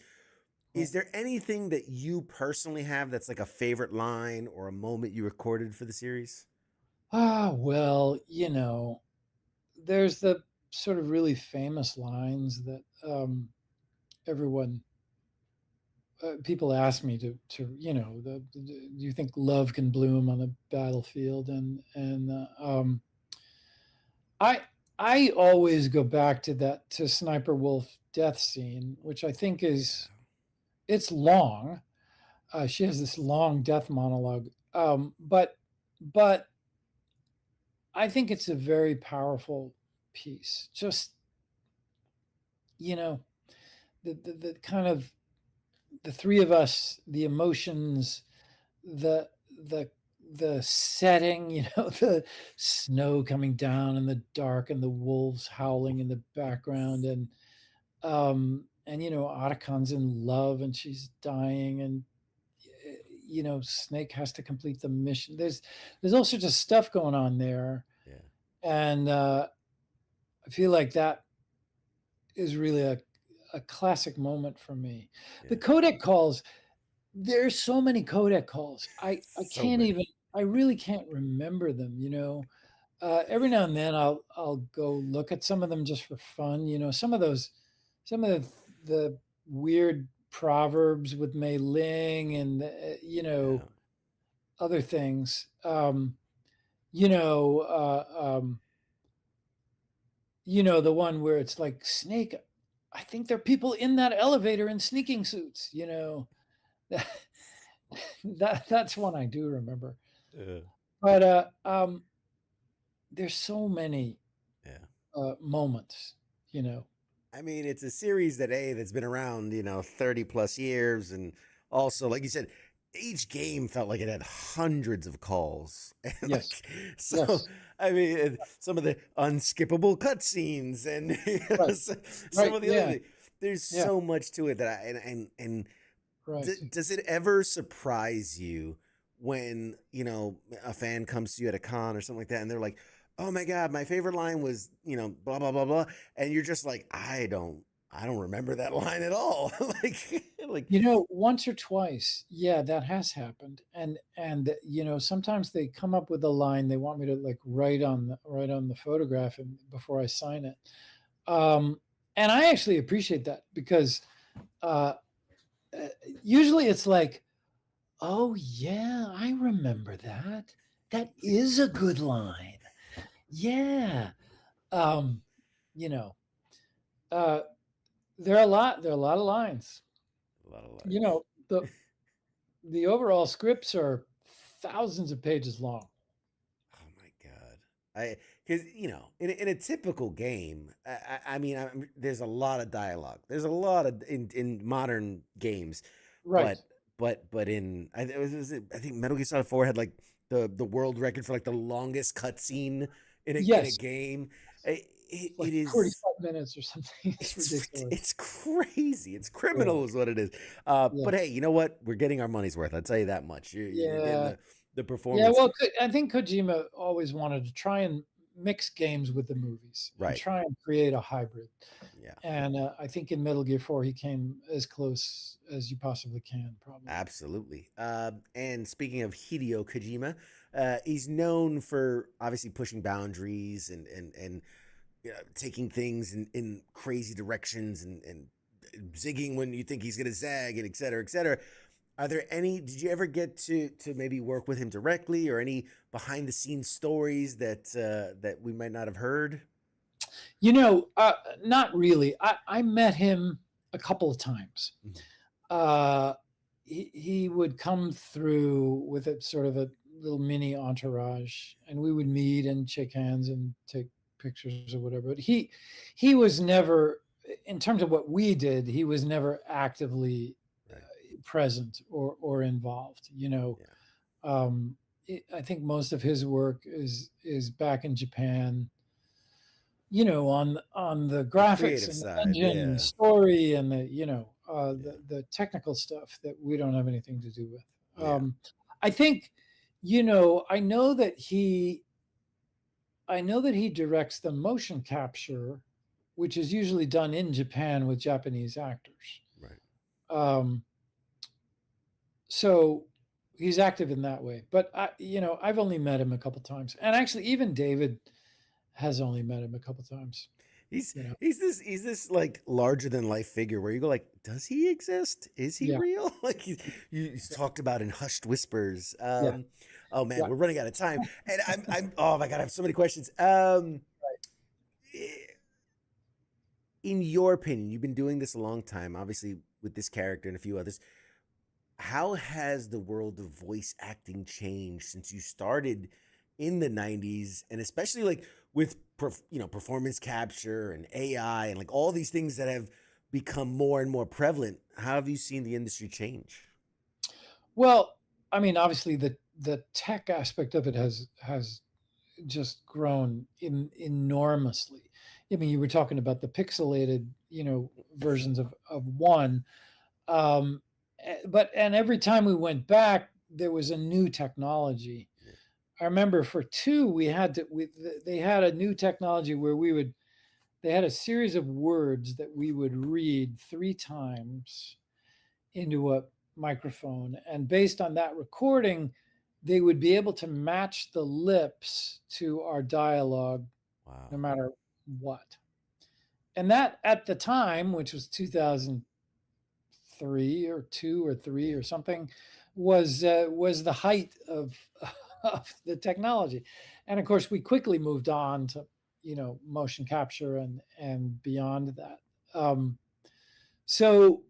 Is there anything that you personally have that's like a favorite line or a moment you recorded for the series? Well, there's the sort of really famous lines that everyone people ask me to do you think love can bloom on the battlefield, and I I always go back to Sniper Wolf death scene, which I think it's long. She has this long death monologue, but I think it's a very powerful piece. Just you know the kind of the three of us, the emotions, the the the setting, the snow coming down in the dark and the wolves howling in the background, and Otacon's in love and she's dying, and Snake has to complete the mission. There's all sorts of stuff going on there, Yeah. and I feel like that is really a classic moment for me. The Yeah. codec calls, there's so many codec calls. I So can't many. even, I really can't remember them. Every now and then I'll go look at some of them just for fun. Some of the weird proverbs with Mei Ling and Yeah. other things. You know, the one where it's like Snake. I think there are people in that elevator in sneaking suits. That's one I do remember. Yeah. But there's so many Yeah. moments. I mean, it's a series that's been around, 30 plus years. And also, like you said, each game felt like it had hundreds of calls. And Yes, so, yes, I mean, some of the unskippable cutscenes and right, some right, of the other yeah, things. There's yeah, so much to it that and right. does it ever surprise you when, a fan comes to you at a con or something like that and they're like, "Oh my God, my favorite line was, blah blah blah blah," and you're just like, I don't remember that line at all." Like Once or twice, yeah, that has happened, and sometimes they come up with a line they want me to like write on the photograph and before I sign it, and I actually appreciate that because uh, uh, usually it's like, oh yeah, I remember that. That is a good line. Yeah. Um, you know, uh, there are a lot of lines. a lot of You lines. know, the overall scripts are thousands of pages long. Oh my God. Because, in a typical game, I mean, there's a lot of dialogue. There's a lot of in modern games, Right. but in I think Metal Gear Solid 4 had like the world record for like the longest cutscene in a Yes. game. It's like It is 45 minutes or something. It's ridiculous. it's crazy. It's Yeah. criminal, is what it is. Yeah. But hey, you know what? We're getting our money's worth. I'll tell you that much. You're getting Yeah. the Yeah. performance. Well, I think Kojima always wanted to try and mix games with the movies and Right. try and create a hybrid. Yeah. And I think in Metal Gear 4, he came as close as you possibly can, probably. Absolutely. And speaking of Hideo Kojima, he's known for obviously pushing boundaries and taking things in crazy directions and zigging when you think he's going to zag and et cetera, et cetera. Did you ever get to maybe work with him directly or any behind the scenes stories that we might not have heard? Not really. I met him a couple of times. Mhm. He would come through with a sort of a little mini entourage, and we would meet and shake hands and take pictures or whatever. But he was never, in terms of what we did, he was never actively Right. present or involved. Yeah. I think most of his work is back in Japan, on the The graphics creative and the side. engine and the Yeah. story and Yeah. the technical stuff that we don't have anything to do with. Yeah. I think, you know, I know that he directs the motion capture, which is usually done in Japan with Japanese actors. Right. Um, so he's active in that way. But I've only met him a couple times, and actually, even David has only met him a couple times. He's You know, he's this like larger than life figure where you go like, does he exist? Is he yeah, real? Like he's talked about in hushed whispers. yeah, Oh man, yeah. we're running out of time, and I'm oh my God, I have so many questions. Eh, in your opinion, you've been doing this a long time, obviously with this character and a few others. How has the world of voice acting changed since you started in the 90s, and especially like with performance capture and AI and like all these things that have become more and more prevalent? How have you seen the industry change? Well, I mean, obviously the tech aspect of it has just grown enormously. I mean, you were talking about the pixelated, versions of one, but and every time we went back, there was a new technology. Yeah. I remember for two, they had a new technology where they had a series of words that we would read 3 times into a microphone, and based on that recording, they would be able to match the lips to our dialogue Wow. no matter what. And that at the time, which was 2003 or 2 or 3 or something, was the height of of the technology. And of course, we quickly moved on to motion capture and beyond that. So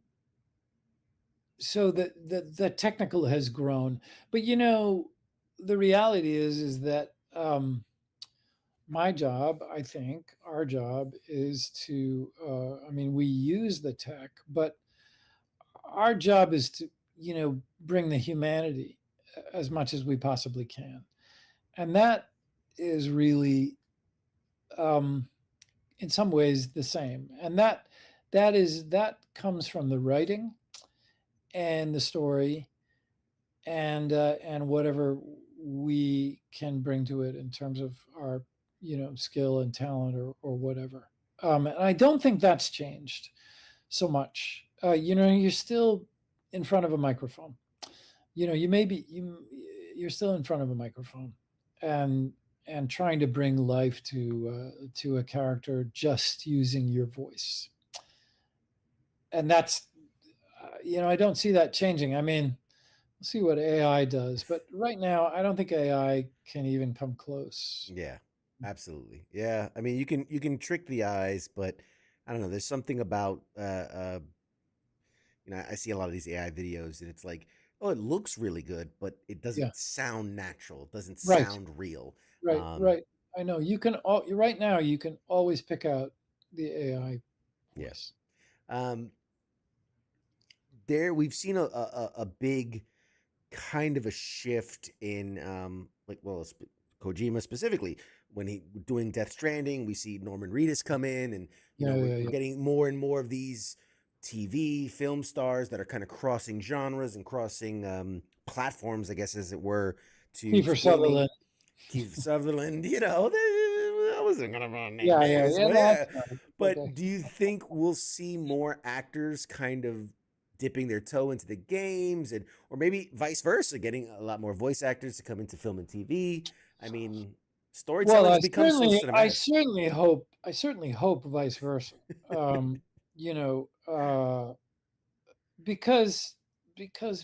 the technical has grown, but the reality is that my job, I think our job is to, I mean, we use the tech, but our job is to, bring the humanity as much as we possibly can. And that is really, in some ways, the same. And that comes from the writing and the story and whatever we can bring to it in terms of our skill and talent or whatever. And I don't think that's changed so much. You're still in front of a microphone. You're still in front of a microphone, and trying to bring life to a character just using your voice. And that's I don't see that changing. I mean, we'll see what AI does, but right now I don't think AI can even come close. Yeah, absolutely. Yeah, I mean, you can trick the eyes, but I don't know. There's something about I see a lot of these AI videos, and it's like, oh, it looks really good, but it Yeah. doesn't sound natural. It doesn't Right. sound real. Right. Um, Right. I know right now you can always pick out the AI yeah. voice. Um, we've seen a big kind of a shift in Kojima specifically when he doing Death Stranding. We see Norman Reedus come in, and Yeah. we're, Yeah. we're Yeah. getting more and more of these TV film stars that are kind of crossing genres and crossing platforms, I guess, as it were, to Kiefer gaming. Sutherland. Keith Sutherland, I wasn't gonna name Yeah. Yeah. names, Yeah. but No, yeah. that's fine. But Okay. do you think we'll see more actors kind of dipping their toe into the games, and or maybe vice versa, getting a lot more voice actors to come into film and TV? I mean, Well, storytelling's become so cinematic. I certainly hope vice versa. Um, you know, because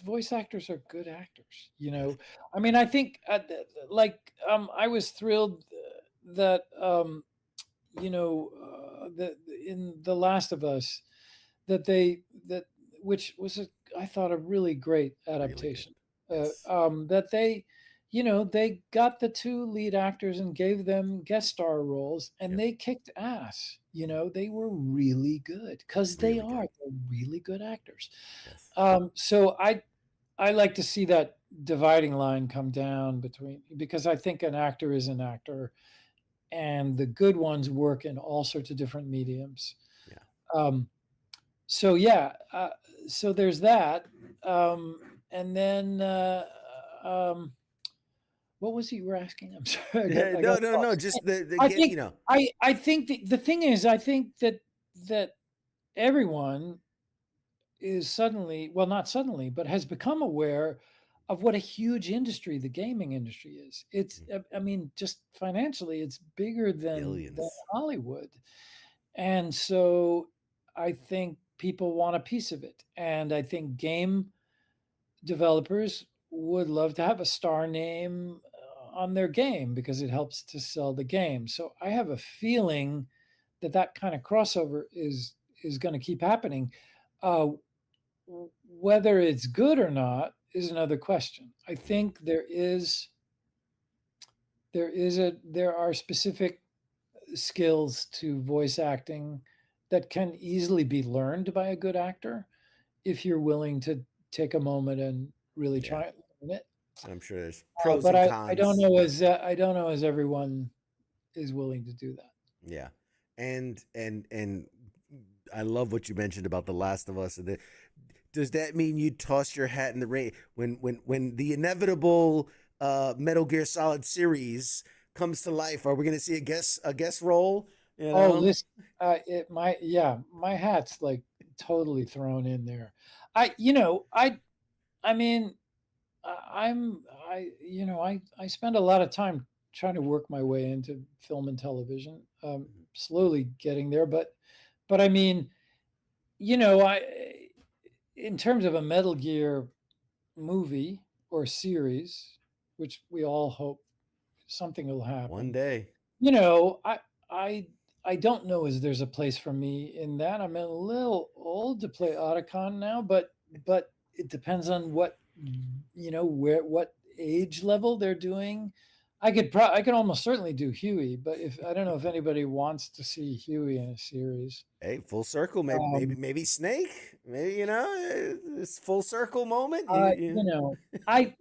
voice actors are good actors. I mean, I think I was thrilled that that in The Last of Us that which was I thought a really great Really good. adaptation. Yes. That they got the 2 lead actors and gave them guest star roles, and Yep. they kicked ass. They were really good because Really good. they're really good actors. Yes. So I like to see that dividing line come down because I think an actor is an actor, and the good ones work in all sorts of different mediums. Yeah. So yeah, so there's that, and then what was it you were asking? I'm sorry, Yeah. I No. got No. No. lost. Just the I get. think I think the thing is, I think that everyone is suddenly, well, not suddenly, but has become aware of what a huge industry the gaming industry is. I mean, just financially, it's bigger than Billions. Hollywood. And so I think people want a piece of it. And I think game developers would love to have a star name on their game because it helps to sell the game. So I have a feeling that kind of crossover is going to keep happening. Uh, whether it's good or not is another question. I think there are specific skills to voice acting that can easily be learned by a good actor if you're willing to take a moment and really Yeah. try and learn it. I'm sure there's pros But and I don't cons. know as everyone is willing to do that. Yeah, and I love what you mentioned about The Last of Us. Does that mean you toss your hat in the ring when the inevitable Metal Gear Solid series comes to life? Are we going to see a guest role? You Oh, know, listen, my hat's like totally thrown in there. I mean, I spend a lot of time trying to work my way into film and television. Slowly getting there, but I mean, I in terms of a Metal Gear movie or series, which we all hope something will one happen. day. You know, I I don't know as there's a place for me in that. I'm a little old to play Otacon now, but it depends on what what age level they're doing. I could almost certainly do Huey, but if I don't know if anybody wants to see Huey in a series. Hey, full circle. Maybe maybe Um, maybe Snake. Maybe this full circle moment. you know, I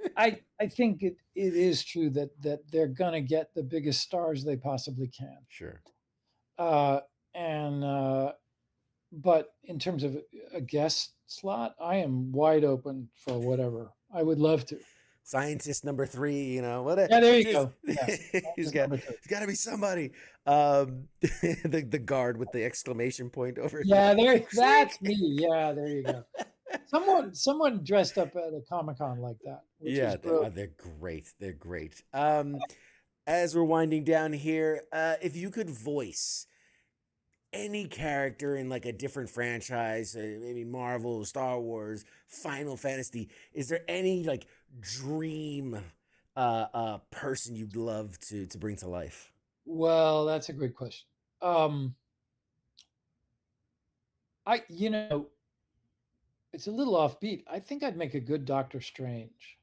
think it is true that they're gonna get the biggest stars they possibly can. Sure. Uh, and But in terms of a guest slot, I am wide open for whatever. I would love to. Scientist number three. Yeah, there you just go. Yeah, he's that's got number two. he's got to be somebody. The guard with the exclamation point over Yeah, there. Snake. That's me. Yeah, there you go. Someone dressed up at a Comic Con like that, which Yeah, was brilliant. they're great. They're great. As we're winding down here, if you could voice any character in like a different franchise, maybe Marvel, Star Wars, Final Fantasy, is there any like dream person you'd love to bring to life? Well, that's a great question. Um, I it's a little offbeat. I think I'd make a good Doctor Strange.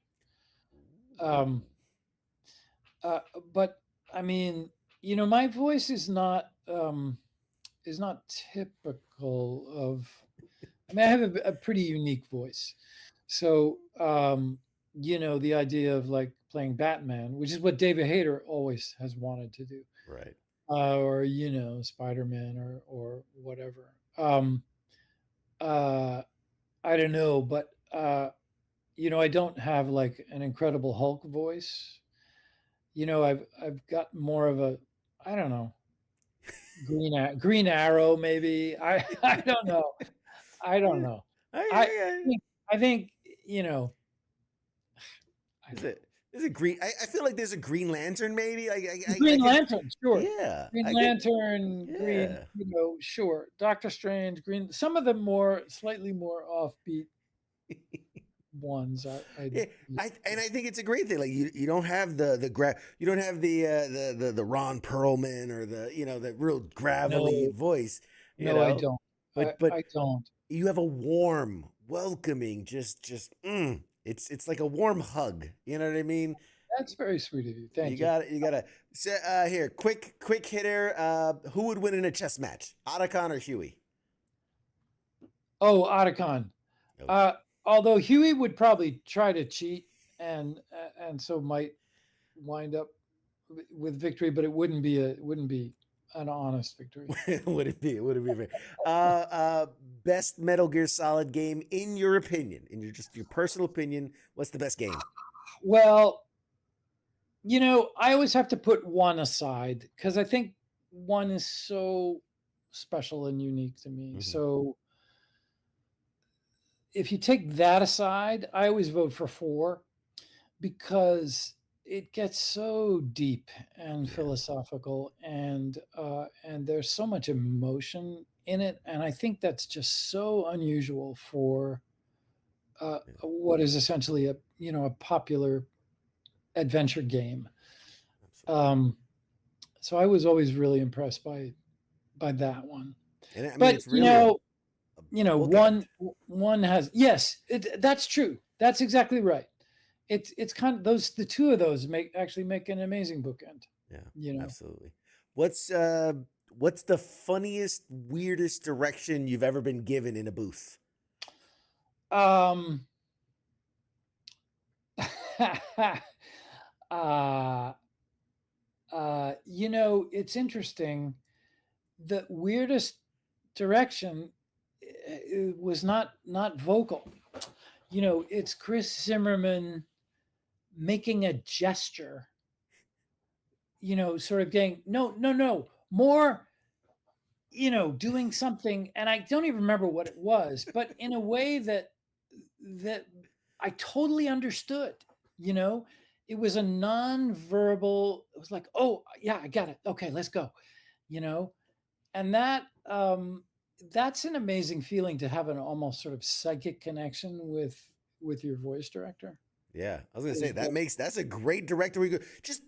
Um, uh, but I mean, my voice is not typical of. I mean, I have a pretty unique voice, so the idea of like playing Batman, which is what David Hayter always has wanted to do, Right. or Spider Man or whatever. Uh, I don't know, but I don't have like an Incredible Hulk voice. I've got more of a, I don't know, Green Arrow maybe. I don't know. I don't Yeah. know. I Okay. I think you know. I Is don't know. it is it green? I feel like there's a Green Lantern maybe. I Green could. Lantern, sure. Yeah, Green I could. Lantern, Green, Yeah. sure. Doctor Strange, Green. Some of the more slightly more offbeat ones. I Yeah, I think it's a great thing. Like you don't have you don't have the Ron Perlman or the real gravelly no, voice, you no, I know. don't. But I don't. you have a warm, welcoming, it's like a warm hug. You know what I mean? That's very sweet of you. You Thank you. got you got to here quick hitter. Who would win in a chess match? Otacon or Huey? Oh, Otacon. Oh, Uh, Although Huey would probably try to cheat and so might wind up with victory, but it wouldn't be an honest victory. would it be? Would it be? Best Metal Gear Solid game in your opinion, in your personal opinion. What's the best game? Well, I always have to put one aside because I think one is so special and unique to me. Mhm. So if you take that aside, I always vote for four because it gets so deep and Yeah. philosophical and there's so much emotion in it, and I think that's just so unusual for what is essentially a popular adventure game. Absolutely. So I was always really impressed by that one. And I mean, But it's really a one bookend. one has, yes, that's true. That's exactly right. It's kind of the two of those make an amazing bookend. Yeah, You know. absolutely. What's the funniest, weirdest direction you've ever been given in a booth? Um uh, it's interesting. The weirdest direction was not vocal. It's Chris Zimmerman making a gesture. Sort of getting no more. Doing something, and I don't even remember what it was, but in a way that I totally understood. You know, it was a non-verbal. It was like, oh yeah, I got it. Okay, let's go. You know, and that's an amazing feeling to have an almost sort of psychic connection with your voice director. Yeah, I was gonna say Is that- that's a great director. Where you go, just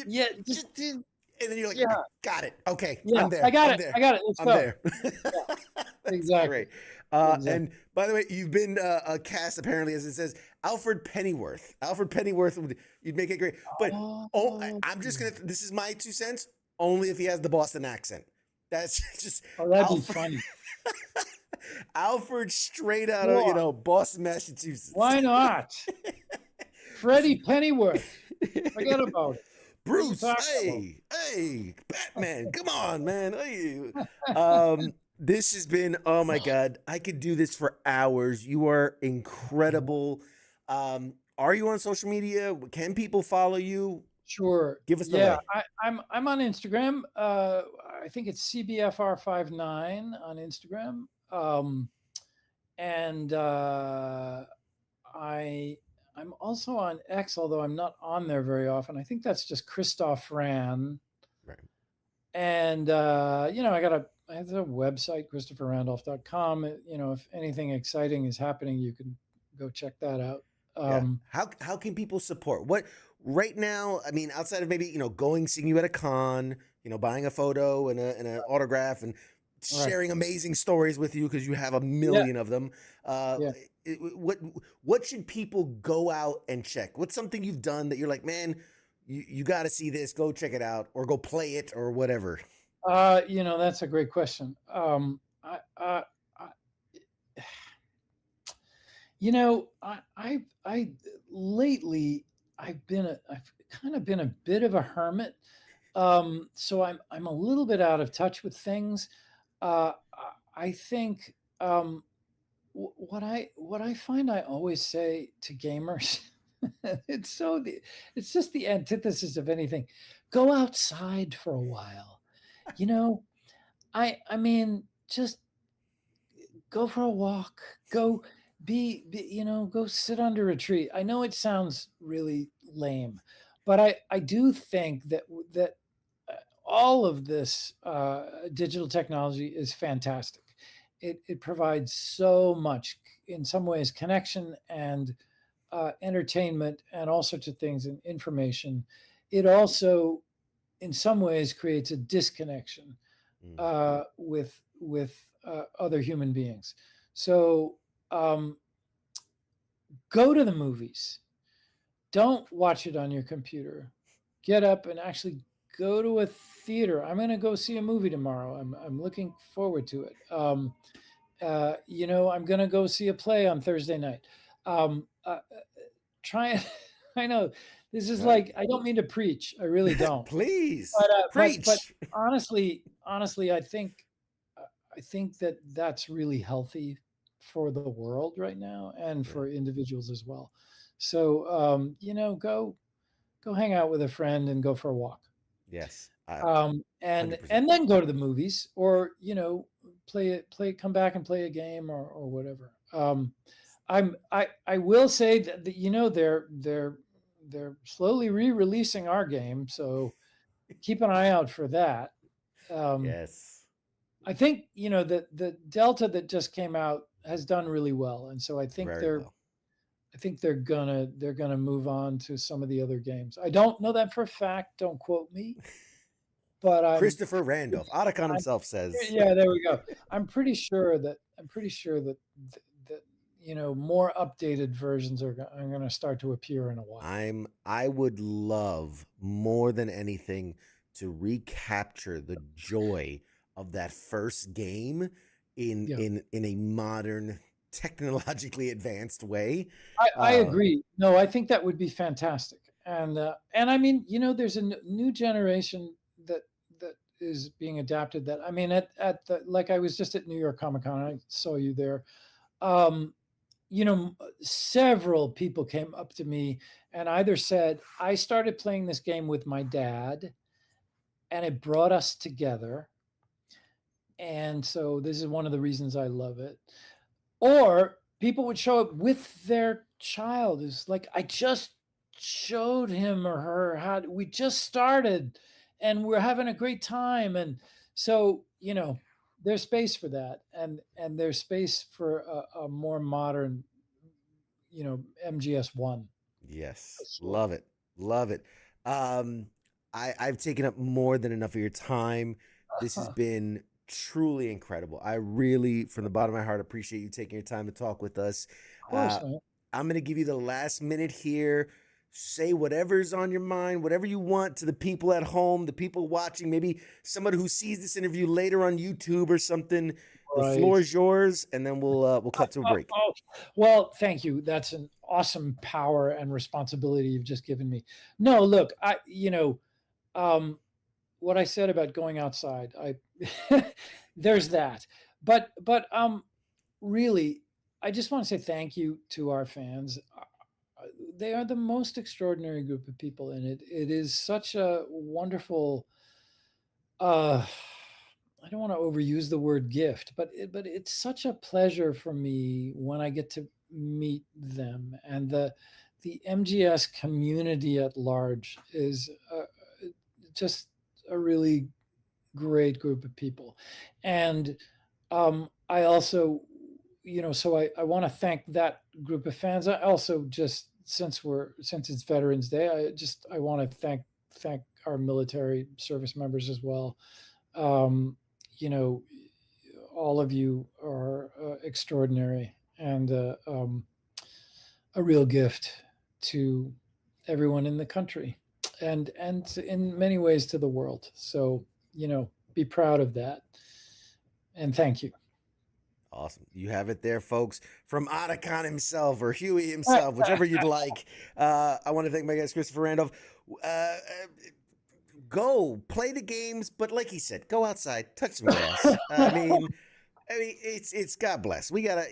yeah, just, and then you're like, yeah, I got it. Okay, yeah. I'm there. I got I'm it. there. I got it. Let's I'm go. there. Yeah, That's exactly. great. Exactly. And by the way, you've been cast apparently, as it says, Alfred Pennyworth. Alfred Pennyworth, you'd make it great. But I'm just gonna. This is my 2 cents. Only if he has the Boston accent. That's just that'd be funny. Alfred straight out of Boston, Massachusetts. Why not? Freddie Pennyworth. Forget about it. Bruce, hey, Batman, come on, man. Hey. This has been, oh my God, I could do this for hours. You are incredible. Are you on social media? Can people follow you? Sure. Give us the way. I'm on Instagram. I think it's CBFR59 on Instagram. And I'm also on X, although I'm not on there very often. I think that's just Christoph Ran. Right. And I have a website, ChristopherRandolph.com. If anything exciting is happening, you can go check that out. How can people support? What right now? I mean, outside of maybe seeing you at a con, buying a photo and an autograph and sharing amazing stories with you because you have a million of them. What should people go out and check? What's something you've done that you're like, man, you got to see this. Go check it out, or go play it, or whatever. That's a great question. I lately I've kind of been a bit of a hermit. So I'm a little bit out of touch with things. I think what I find I always say to gamers, it's just the antithesis of anything. Go outside for a while. I mean, just go for a walk. Go go sit under a tree. I know it sounds really lame, but I do think that all of this digital technology is fantastic. It provides so much, in some ways, connection and entertainment and all sorts of things and information. It also, in some ways, creates a disconnection with other human beings. So go to the movies. Don't watch it on your computer. Get up and actually go to a theater. I'm going to go see a movie tomorrow. I'm looking forward to it. I'm going to go see a play on Thursday night. Try it. I know this is like, I don't mean to preach. I really don't. Please preach. But honestly, I think that that's really healthy for the world right now and for individuals as well. So, go hang out with a friend and go for a walk. Yes. And then go to the movies, or come back and play a game or whatever. I will say that they're slowly re-releasing our game, so keep an eye out for that. Yes. I think the Delta that just came out has done really well, and so I think they're gonna move on to some of the other games. I don't know that for a fact. Don't quote me. But Christopher Randolph, Otacon himself says. Yeah, there we go. I'm pretty sure that more updated versions are going to start to appear in a while. I would love more than anything to recapture the joy of that first game in a modern technologically advanced way. I agree. No, I think that would be fantastic. And I mean, there's a new generation that is being adapted. That I mean, at the, like I was just at New York Comic Con. I saw you there. Um, Several people came up to me and either said, "I started playing this game with my dad, and it brought us together, and so this is one of the reasons I love it." Or people would show up with their child. It's like, I just showed him or her how we just started and we're having a great time. And so, there's space for that. And there's space for a more modern, MGS1. Yes, love it, love it. I've taken up more than enough of your time. This has been truly incredible. I really, from the bottom of my heart, appreciate you taking your time to talk with us. Of course, man. I'm going to give you the last minute here. Say whatever's on your mind, whatever you want to the people at home, the people watching, maybe somebody who sees this interview later on YouTube or something. The Right. floor is yours, and then we'll cut to a break. Well, thank you. That's an awesome power and responsibility you've just given me. No, look, what I said about going outside, there's that. But really, I just want to say thank you to our fans. They are the most extraordinary group of people, and it is such a wonderful. I don't want to overuse the word gift, but it's such a pleasure for me when I get to meet them, and the MGS community at large is just a really great group of people. And I also, so I want to thank that group of fans. I also just, since it's Veterans Day, I want to thank our military service members as well. All of you are extraordinary and a real gift to everyone in the country and in many ways to the world. So, be proud of that. And thank you. Awesome. You have it there, folks, from Otacon himself or Huey himself, whichever you'd like. I want to thank my guest, Christopher Randolph. Go play the games, but like he said, go outside, touch some grass. I mean, it's God bless. You gotta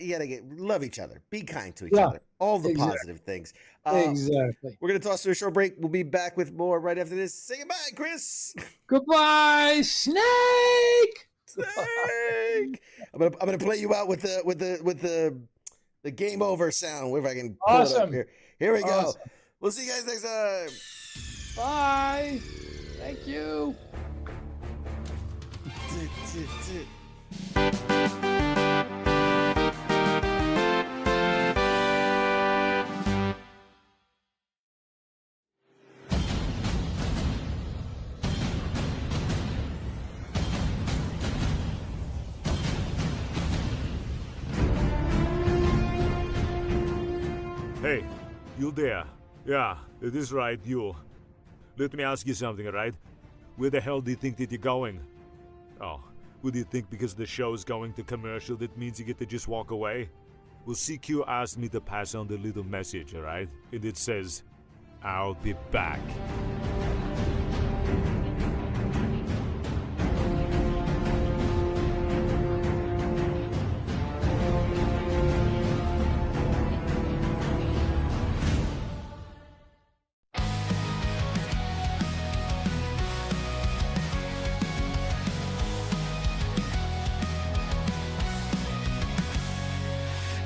love each other, be kind to each other, all the positive things. Exactly. We're gonna toss to a short break. We'll be back with more right after this. Say goodbye, Chris. Goodbye, Snake. Snake. I'm gonna play you out with the game over sound. If I can pull it up here. Here we go. Awesome. We'll see you guys next time. Bye. Thank you. Hey, you there? Yeah, it is right, you. Let me ask you something, right? Where the hell do you think that you're going? Oh, would you think because the show's going to commercial that means you get to just walk away? Well, CQ asked me to pass on the little message, alright? And it says, I'll be back.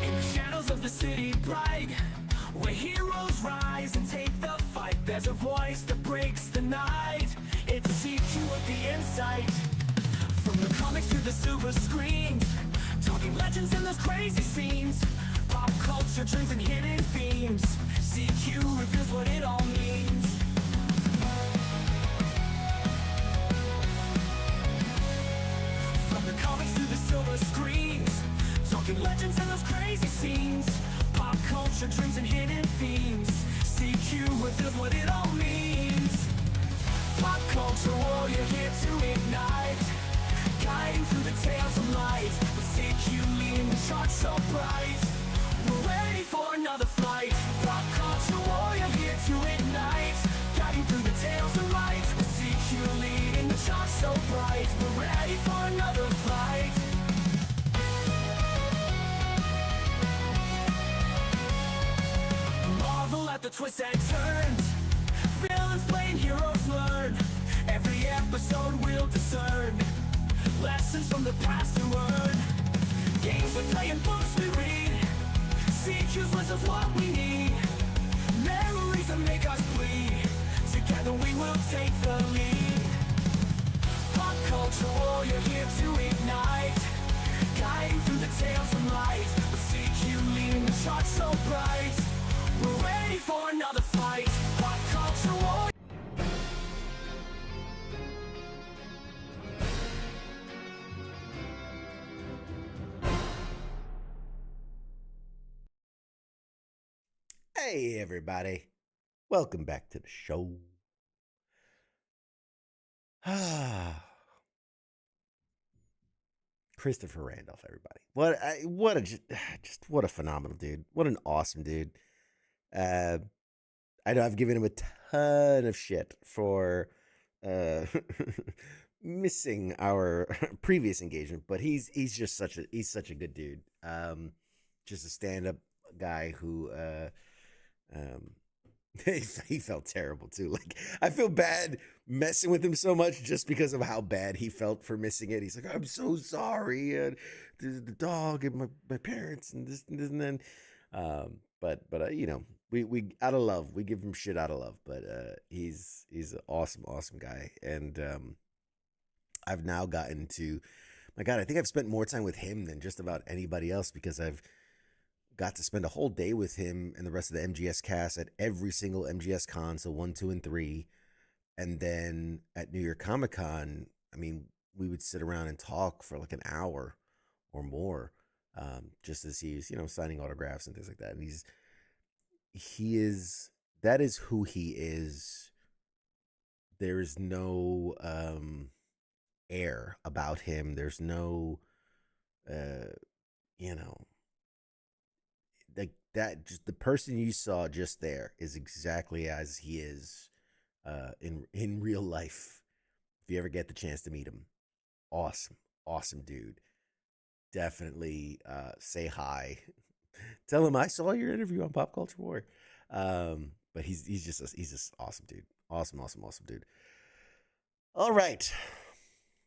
In the shadows of the city bright, where heroes rise and take the fight, there's a voice that breaks the night. It's CQ with the insight. From the comics to the silver screens, talking legends and those crazy scenes, pop culture, dreams and hidden themes. CQ reveals what it all means. From the comics to the silver screens, talking legends and those crazy scenes, pop culture, dreams and hidden themes. CQ reveals what it all means. Pop culture warrior here to ignite, guiding through the tales of light, with CQ leading the charts so bright. bright. We're ready for another fight. Marvel at the twists and turns. Villains playing, heroes learn. Every episode we'll discern lessons from the past to learn. Games we play and books we read. CQ's list is what we need. Memories that make us bleed. Together we will take the lead. Pop culture warrior here to ignite. Guiding through the tales from light. With CQ leading the charge so bright. We're ready for another fight. Pop culture warrior. Hey, everybody. Welcome back to the show. Christopher Randolph, everybody. What a phenomenal dude. What an awesome dude. I know I've given him a ton of shit for missing our previous engagement, but he's just such a good dude. Just a stand-up guy who he felt terrible too. Like, I feel bad messing with him so much just because of how bad he felt for missing it. He's like, I'm so sorry, and the dog and my parents and this and then. But you know, we out of love, we give him shit out of love. But he's an awesome guy, and I've now gotten to, my God, I think I've spent more time with him than just about anybody else, because I've got to spend a whole day with him and the rest of the MGS cast at every single MGS con, so 1, 2, and 3. And then at New York Comic Con, I mean, we would sit around and talk for like an hour or more, just as he's, signing autographs and things like that. And that is who he is. There is no air about him. There's no, like that. Just the person you saw just there is exactly as he is in real life. If you ever get the chance to meet him, awesome dude. Definitely say hi. Tell him I saw your interview on Pop Culture War. But he's just awesome dude. Awesome dude. All right,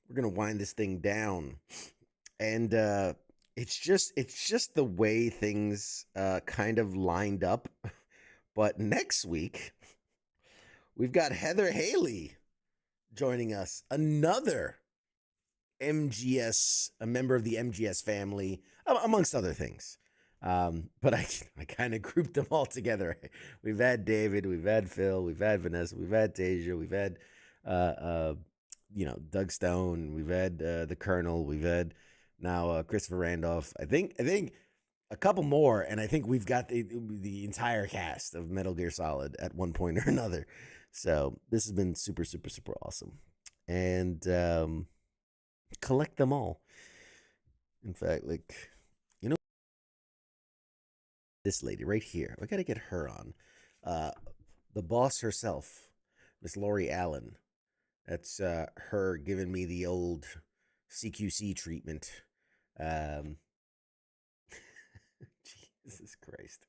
we're gonna wind this thing down, and it's just the way things kind of lined up. But next week we've got Heather Haley joining us, another MGS, a member of the MGS family, amongst other things. But I kind of grouped them all together. We've had David, we've had Phil, we've had Vanessa, we've had Tasia, we've had Doug Stone, we've had the Colonel, we've had now Christopher Randolph. I think a couple more, and I think we've got the entire cast of Metal Gear Solid at one point or another. So this has been super awesome, and collect them all. In fact, this lady right here, I gotta get her on. The boss herself, Miss Lori Allen. That's her giving me the old CQC treatment. Jesus Christ,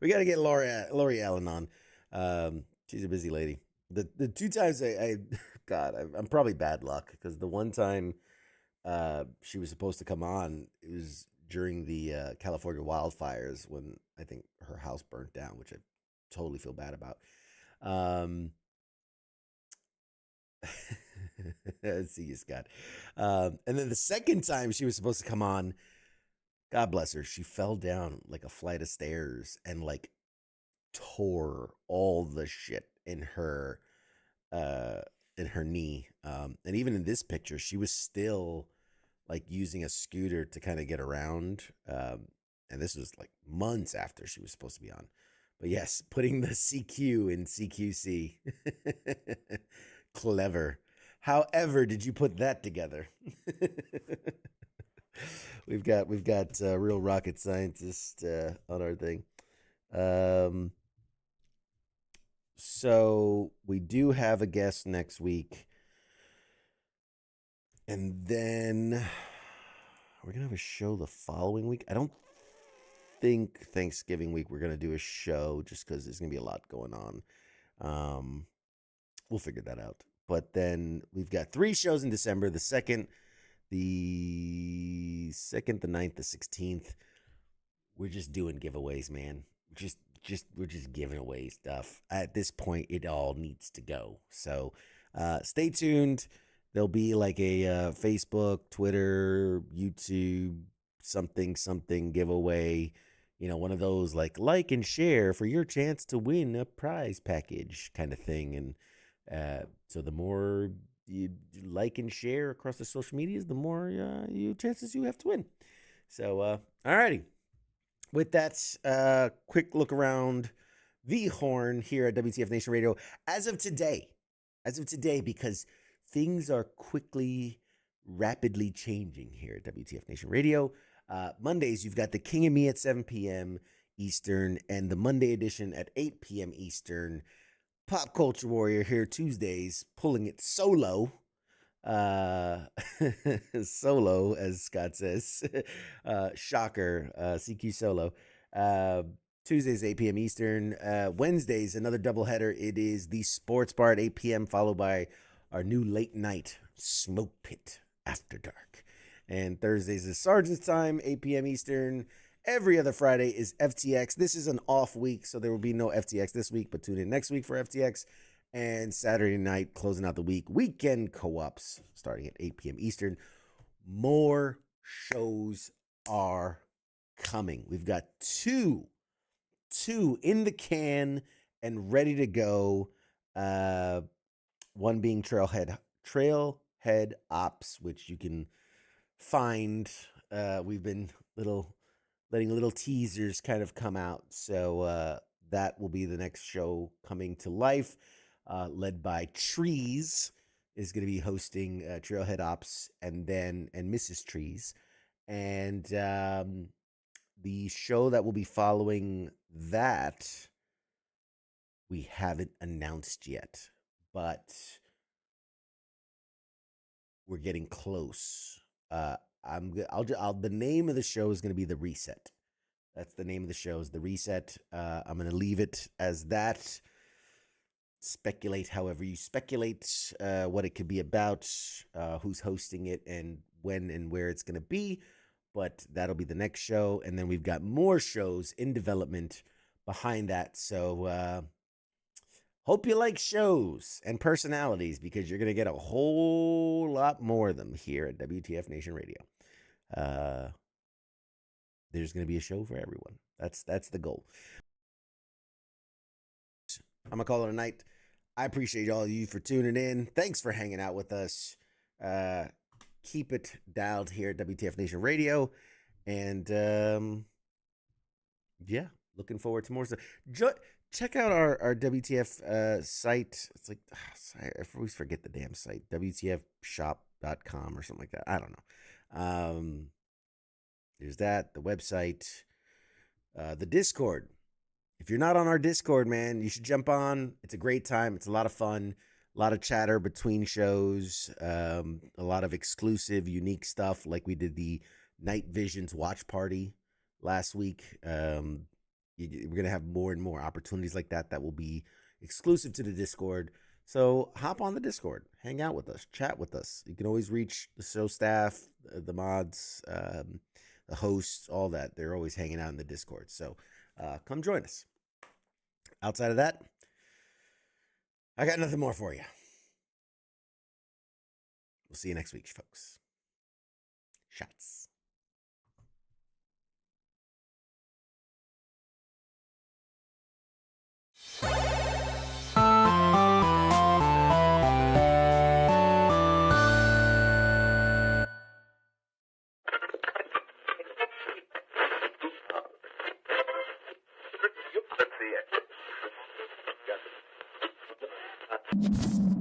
we gotta get Lori Allen on. She's a busy lady. The two times I'm probably bad luck, because the one time she was supposed to come on, it was during the California wildfires, when I think her house burnt down, which I totally feel bad about. See you, Scott. And then the second time she was supposed to come on, God bless her, she fell down like a flight of stairs and tore all the shit in her knee. And even in this picture, she was still using a scooter to kind of get around. And this was months after she was supposed to be on. But yes, putting the CQ in CQC. Clever. However, did you put that together? We've got a real rocket scientist on our thing. So we do have a guest next week. And then we're going to have a show the following week. I don't think Thanksgiving week we're going to do a show just because there's going to be a lot going on. We'll figure that out. But then we've got 3 shows in December, the 2nd, the 9th, the 16th. We're just doing giveaways, man. We're just giving away stuff. At this point, it all needs to go. So stay tuned. There'll be like a Facebook, Twitter, YouTube, something giveaway. You know, one of those like and share for your chance to win a prize package kind of thing. And so the more you like and share across the social medias, the more chances you have to win. So, alrighty. With that, quick look around the horn here at WTF Nation Radio. As of today, because things are rapidly changing here at WTF Nation Radio. Mondays, you've got the King and Me at 7 p.m. Eastern and the Monday edition at 8 p.m. Eastern. Pop Culture Warrior here Tuesdays, pulling it solo. Solo, as Scott says. Shocker. CQ solo. Tuesdays, 8 p.m. Eastern. Wednesdays, another doubleheader. It is the Sports Bar at 8 p.m., followed by our new late night Smoke Pit After Dark. And Thursdays is Sergeant's Time, 8 p.m. Eastern. Every other Friday is FTX. This is an off week, so there will be no FTX this week, but tune in next week for FTX. And Saturday night, closing out the week, weekend co-ops starting at 8 p.m. Eastern. More shows are coming. We've got two in the can and ready to go. One being Trailhead Ops, which you can find. We've been letting little teasers kind of come out. So that will be the next show coming to life, led by Trees is going to be hosting Trailhead Ops and Mrs. Trees. And the show that will be following that, we haven't announced yet, but we're getting close. The name of the show is going to be The Reset. That's the name of the show, is The Reset. I'm going to leave it as that. Speculate however you speculate what it could be about, who's hosting it, and when and where it's going to be. But that'll be the next show. And then we've got more shows in development behind that. So hope you like shows and personalities, because you're going to get a whole lot more of them here at WTF Nation Radio. There's going to be a show for everyone. That's the goal. I'm going to call it a night. I appreciate all of you for tuning in. Thanks for hanging out with us. Keep it dialed here at WTF Nation Radio. And yeah, looking forward to more stuff. Check out our WTF site. It's like, I always forget the damn site. WTFshop.com or something like that. I don't know. There's that, the website, the Discord. If you're not on our Discord, man, you should jump on. It's a great time. It's a lot of fun. A lot of chatter between shows. A lot of exclusive, unique stuff. Like we did the Night Visions watch party last week. We're going to have more and more opportunities like that will be exclusive to the Discord. So hop on the Discord. Hang out with us. Chat with us. You can always reach the show staff, the mods, the hosts, all that. They're always hanging out in the Discord. So come join us. Outside of that, I got nothing more for you. We'll see you next week, folks. Shots. Let's see it.